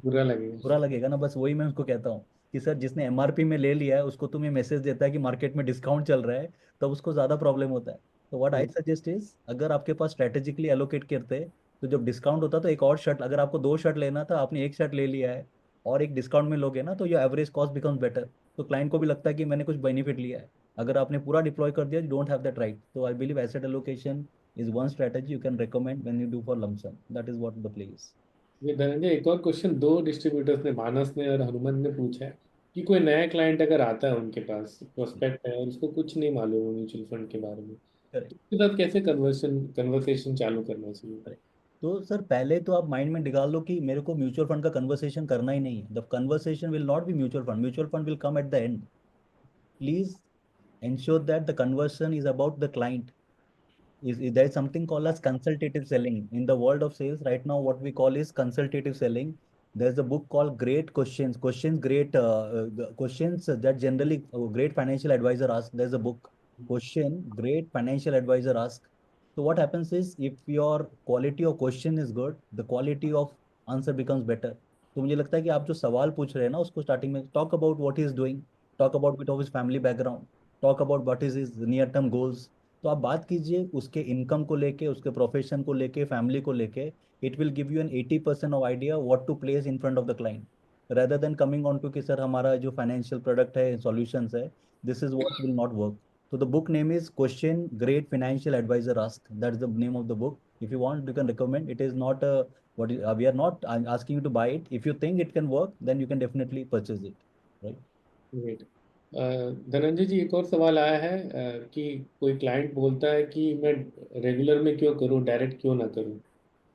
बुरा लगेगा। बुरा लगेगा ना। बस वही मैं उसको कहता हूँ कि सर, जिसने एमआरपी में ले लिया है उसको तुम्हें मैसेज देता है कि मार्केट में डिस्काउंट चल रहा है, तब उसको ज्यादा प्रॉब्लम होता है। तो व्हाट आई सजेस्ट इज, अगर आपके पास स्ट्रेटेजिकली एलोकेट करते तो जब डिस्काउंट होता तो एक और शर्ट, अगर आपको 2 शर्ट लेना था, आपने एक शर्ट ले लिया है और एक डिस्काउंट में लोगे ना, तो ये एवरेज कॉस्ट बिकम्स बेटर। तो क्लाइंट को भी लगता है कि मैंने कुछ बेनिफिट लिया है। अगर आपने पूरा डिप्लॉय कर दिया, you don't have that right. तो I believe asset allocation is one strategy you can recommend when you do for lump sum. That is what the play is. ये धनंजय, एक और क्वेश्चन 2 डिस्ट्रीब्यूटर्स ने, मानस ने और हनुमान ने पूछा है कि कोई नया क्लाइंट अगर आता है, उनके पास प्रोस्पेक्ट है और उसको कुछ नहीं मालूम म्यूचुअल फंड के बारे में, Correct. उसके साथ कैसे कन्वर्सेशन चालू करना चाहिए? तो सर पहले तो आप माइंड में निकाल लो कि मेरे को म्यूचुअल फंड का कन्वर्सेशन करना ही नहीं है. The conversation will not be mutual fund will come at the end. Please ensure that the conversion is about the client. There is something called as consultative selling in the world of sales right now. What we call is consultative selling. There's a book called Great Questions that generally great financial advisor ask. There's a book, question great financial advisor ask. So what happens is, if your quality of question is good, the quality of answer becomes better. तो मुझे लगता है कि आप जो सवाल पूछ रहे हैं ना, उसको स्टार्टिंग में talk about what he is doing, talk about bit of his family background, talk about what is his near term goals. तो आप बात कीजिए उसके इनकम को लेके, उसके प्रोफेशन को लेके, फैमिली को लेके. It will give you an 80% of idea what to place in front of the client, rather than coming on to कि सर हमारा जो फाइनेंशियल प्रोडक्ट है, सॉल्यूशंस है, this is what will not work. So the book name is Question Great Financial Advisor Ask. That's the name of the book. If you want, you can recommend. It is not we are not asking you to buy it. If you think it can work, then you can definitely purchase it. Right? Great. Dhananjay ji, एक और सवाल आया है कि कोई client बोलता है कि मैं रेगुलर में क्यों करूं, डायरेक्ट क्यों ना करूं,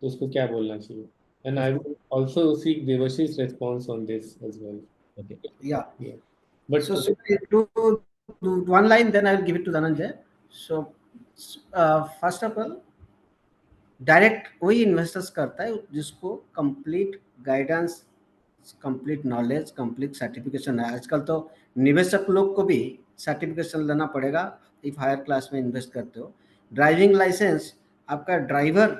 तो उसको क्या बोलना चाहिए? And I will also seek Devashish response on this as well. Okay. Yeah. But So do one line, then I will give it to Dhananjay. So first of all, direct वही इन्वेस्टर्स करता है जिसको complete guidance, complete knowledge, complete certification है. आजकल तो निवेशक लोग को भी सर्टिफिकेशन लेना पड़ेगा इफ हायर क्लास में इन्वेस्ट करते हो. ड्राइविंग लाइसेंस आपका ड्राइवर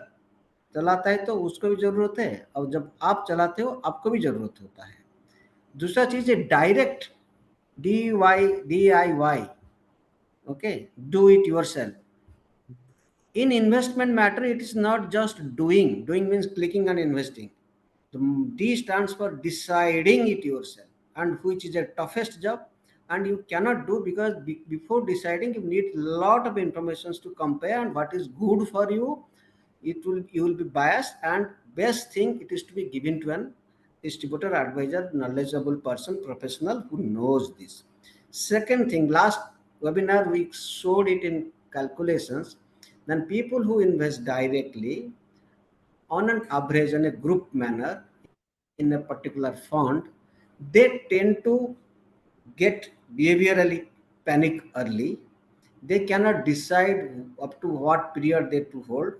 चलाता है तो उसको भी ज़रूरत है, और जब आप चलाते हो आपको भी ज़रूरत होता है. दूसरा चीज़ है direct, DIY, okay, do it yourself. In investment matter, it is not just doing. Doing means clicking and investing. The D stands for deciding it yourself, and which is the toughest job, and you cannot do because before deciding you need a lot of information to compare, and what is good for you, you will be biased, and best thing it is to be given to an distributor, advisor, knowledgeable person, professional who knows this. Second thing, last webinar we showed it in calculations. Then people who invest directly on an average in a group manner in a particular fund, they tend to get behaviorally panic early. They cannot decide up to what period they to hold.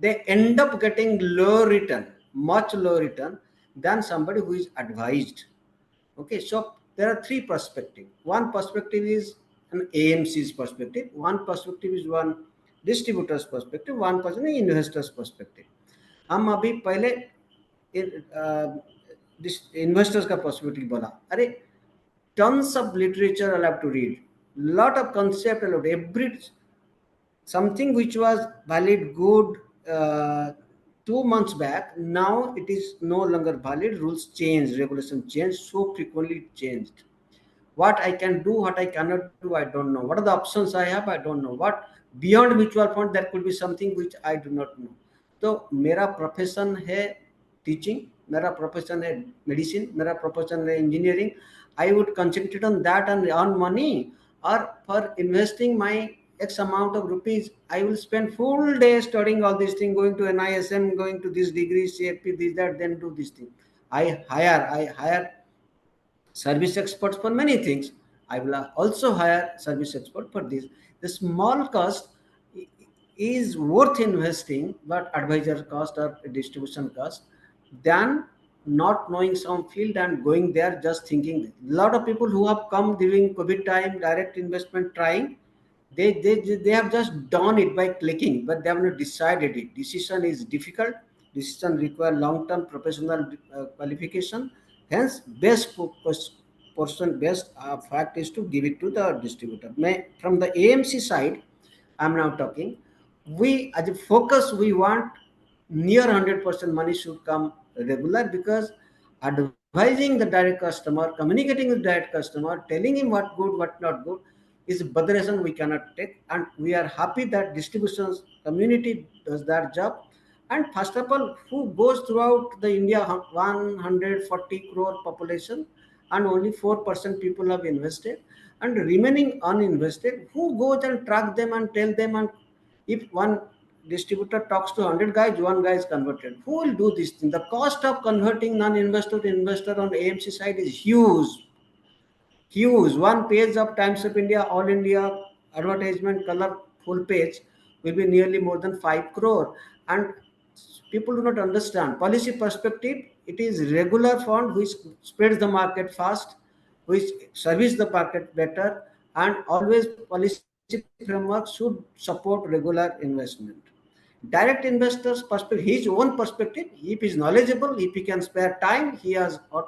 They end up getting low return, much low return than somebody who is advised. Okay, so there are three perspectives. One perspective is an AMC's perspective. One perspective is one distributor's perspective. One person is investor's perspective. हम अभी पहले investors का perspective बोला. अरे tons of literature I'll have to read, lot of concept I'll have every something which was valid good 2 months back, now it is no longer valid. Rules change, regulation change, so frequently changed. What I can do, what I cannot do, I don't know. What are the options I have, I don't know. What beyond mutual fund, there could be something which I do not know. तो मेरा profession है teaching, मेरा profession है medicine, मेरा profession है engineering. I would concentrate on that and earn money, or for investing my X amount of rupees, I will spend full day studying all these things, going to NISM, going to this degree, CFP, this, that, then do this thing. I hire service experts for many things. I will also hire service expert for this. The small cost is worth investing, but advisor cost or distribution cost, than not knowing some field and going there just thinking. A lot of people who have come during COVID time, direct investment trying, they have just done it by clicking, but they have not decided it. Decision is difficult. Decision require long-term professional qualification. Hence, best fact is to give it to the distributor. From the AMC side, I'm now talking. We as a focus, we want near 100% money should come regular, because advising the direct customer, communicating with direct customer, telling him what good, what not good, is botheration we cannot take, and we are happy that distribution community does that job. And first of all, who goes throughout the India 140 crore population, and only 4% people have invested, and remaining uninvested, who goes and track them and tell them and If one distributor talks to 100 guys, one guy is converted. Who will do this thing? The cost of converting non-investor to investor on AMC side is huge. Huge. One page of Times of India, All India advertisement color full page will be nearly more than 5 crore. And people do not understand. Policy perspective, it is regular fund which spreads the market fast, which service the market better, and always policy framework should support regular investment. Direct investors perspective, his own perspective, if he is knowledgeable, if he can spare time, he has or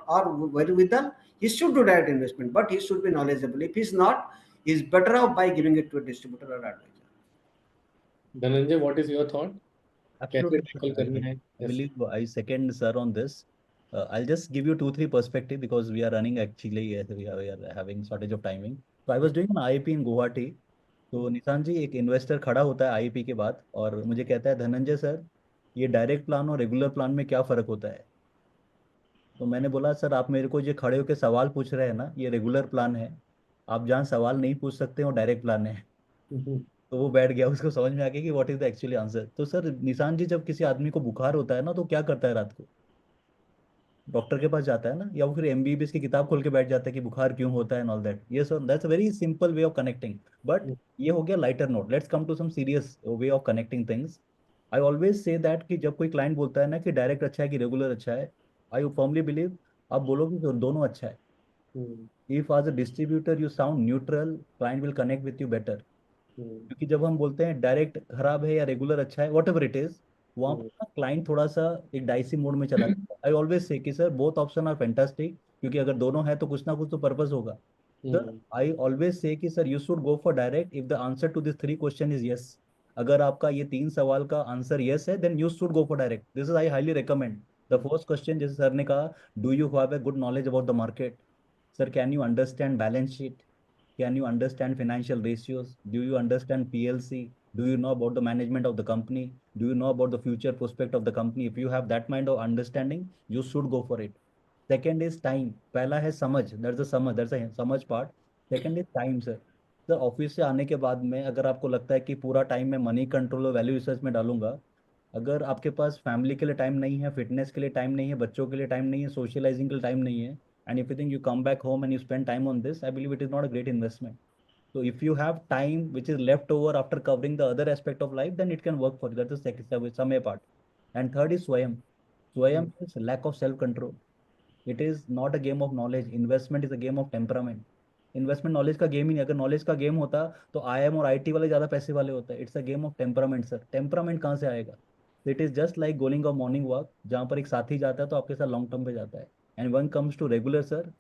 wherewithal, he should do direct investment, but he should be knowledgeable. If he's not, he's better off by giving it to a distributor or advisor. Dhananjay, what is your thought? कैसे Absolutely, tackle sir. करना है? I Yes. believe I second sir on this. I'll just give you 2-3 perspective because we are running actually, we are having shortage of timing. So I was doing an IIP in Guwahati. तो निशान जी, एक investor खड़ा होता है IP के बाद और मुझे कहता है, धनंजय सर, ये डायरेक्ट प्लान और रेगुलर प्लान में क्या फ़र्क होता है? तो मैंने बोला, सर आप मेरे को ये खड़े होकर सवाल पूछ रहे हैं ना, ये रेगुलर प्लान है। आप जहाँ सवाल नहीं पूछ सकते वो डायरेक्ट प्लान है। तो वो बैठ गया, उसको समझ में आ गया कि what is the actually answer. तो सर निशान जी, जब किसी आदमी को बुखार होता है ना, तो क्या करता है रात को? डॉक्टर के पास जाता है ना, या वो फिर एमबीबीएस की किताब खोल के बैठ जाता है कि बुखार क्यों होता है एंड ऑल दैट। ये sir that's a very simple way of connecting. But ये हो गया lighter note, let's come to some serious way of connecting things. I always say that कि जब कोई क्लाइंट बोलता है ना कि डायरेक्ट अच्छा है कि रेगुलर अच्छा है, आई फर्मली बिलीव आप बोलोगे कि दोनों अच्छा है। If as a distributor you sound neutral, client will connect with you better. क्योंकि जब हम बोलते हैं डायरेक्ट खराब है या रेगुलर अच्छा है, वॉट एवर इट इज, वहाँ पर क्लाइंट थोड़ा सा एक डाइसी मोड में चला जाता है। आई ऑलवेज से कि sir both option are fantastic, क्योंकि अगर दोनों है तो कुछ ना कुछ तो पर्पस होगा। सर आई ऑलवेज से कि sir you should go for direct if the answer to this 3 question is yes. अगर आपका ये 3 सवाल का आंसर यस है, then you should go for direct. This is I highly recommend. The first question, जैसे sir ने कहा, do you have a good knowledge about the market? Sir, can you understand balance sheet? Can you understand financial ratios? Do you understand PLC? Do you know about the management of the company? Do you know about the future prospect of the company? If you have that kind of understanding, you should go for it. Second is time. पहला है समझ, there's a समझ part. Second is time, sir. Sir office से आने के बाद में अगर आपको लगता है कि पूरा टाइम मैं मनी कंट्रोल और वैल्यू रिसर्च में डालूंगा, अगर आपके पास फैमिली के लिए टाइम नहीं है, फिटनेस के लिए टाइम नहीं है, बच्चों के लिए टाइम नहीं है, सोशलाइजिंग के लिए टाइम नहीं है, and if you think you come back home and you spend time on this, I believe it is not a great investment. So if you have time which is left over after covering the other aspect of life, then it can work for you. That's the second, some a part. And third is swayam. Swayam is lack of self control. It is not a game of knowledge. Investment is a game of temperament. Investment knowledge का game ही नहीं। अगर knowledge का game होता तो IM और IT वाले ज्यादा पैसे वाले होते हैं। It's a game of temperament sir. Temperament कहाँ से आएगा? It is just like going a morning walk, जहाँ पर एक साथी जाता है तो आपके साथ लॉन्ग टर्म पे जाता है। And one comes to regular sir,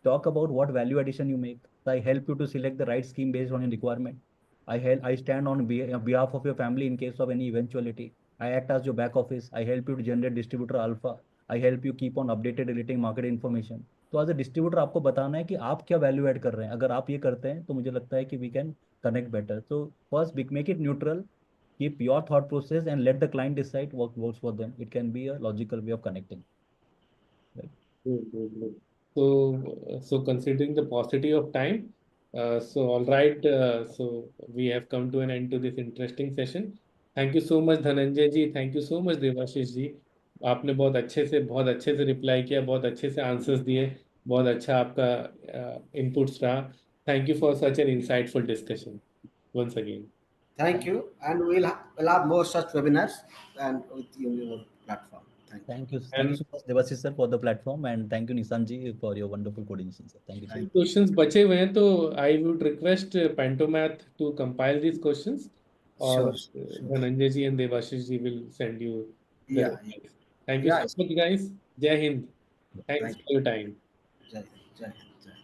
talk about what value addition you make. So I help you to select the right scheme based on your requirement. I stand on behalf of your family in case of any eventuality. I act as your back office. I help you to generate distributor alpha. I help you keep on updated relating market information. तो as a distributor आपको बताना है कि आप क्या value add कर रहे हैं। अगर आप ये करते हैं तो मुझे लगता है कि we can connect better. So first make it neutral, keep your thought process and let the client decide what works for them. It can be a logical way of connecting. Right? Good. So considering the paucity of time, so all right, so we have come to an end to this interesting session. Thank you so much Dhananjay ji, thank you so much Devashish ji. आपने बहुत अच्छे से reply किया, बहुत अच्छे से answers दिए, बहुत अच्छा आपका इनपुट्स रहा। Thank you for such an insightful discussion once again. Thank you, and we'll have more such webinars and with your platform. Thank you. Thank you so much, Devashish sir, for the platform, and thank you, Nissan ji, for your wonderful coordination, sir. Thank you so much. Questions बचे हुए हैं तो I would request Pantomath to compile these questions और Sure. Dhananjay ji and Devashish ji will send you the Yeah. replies. Thank you so much guys. जय Hind. Thanks Thank for your time. you. Jai Hind.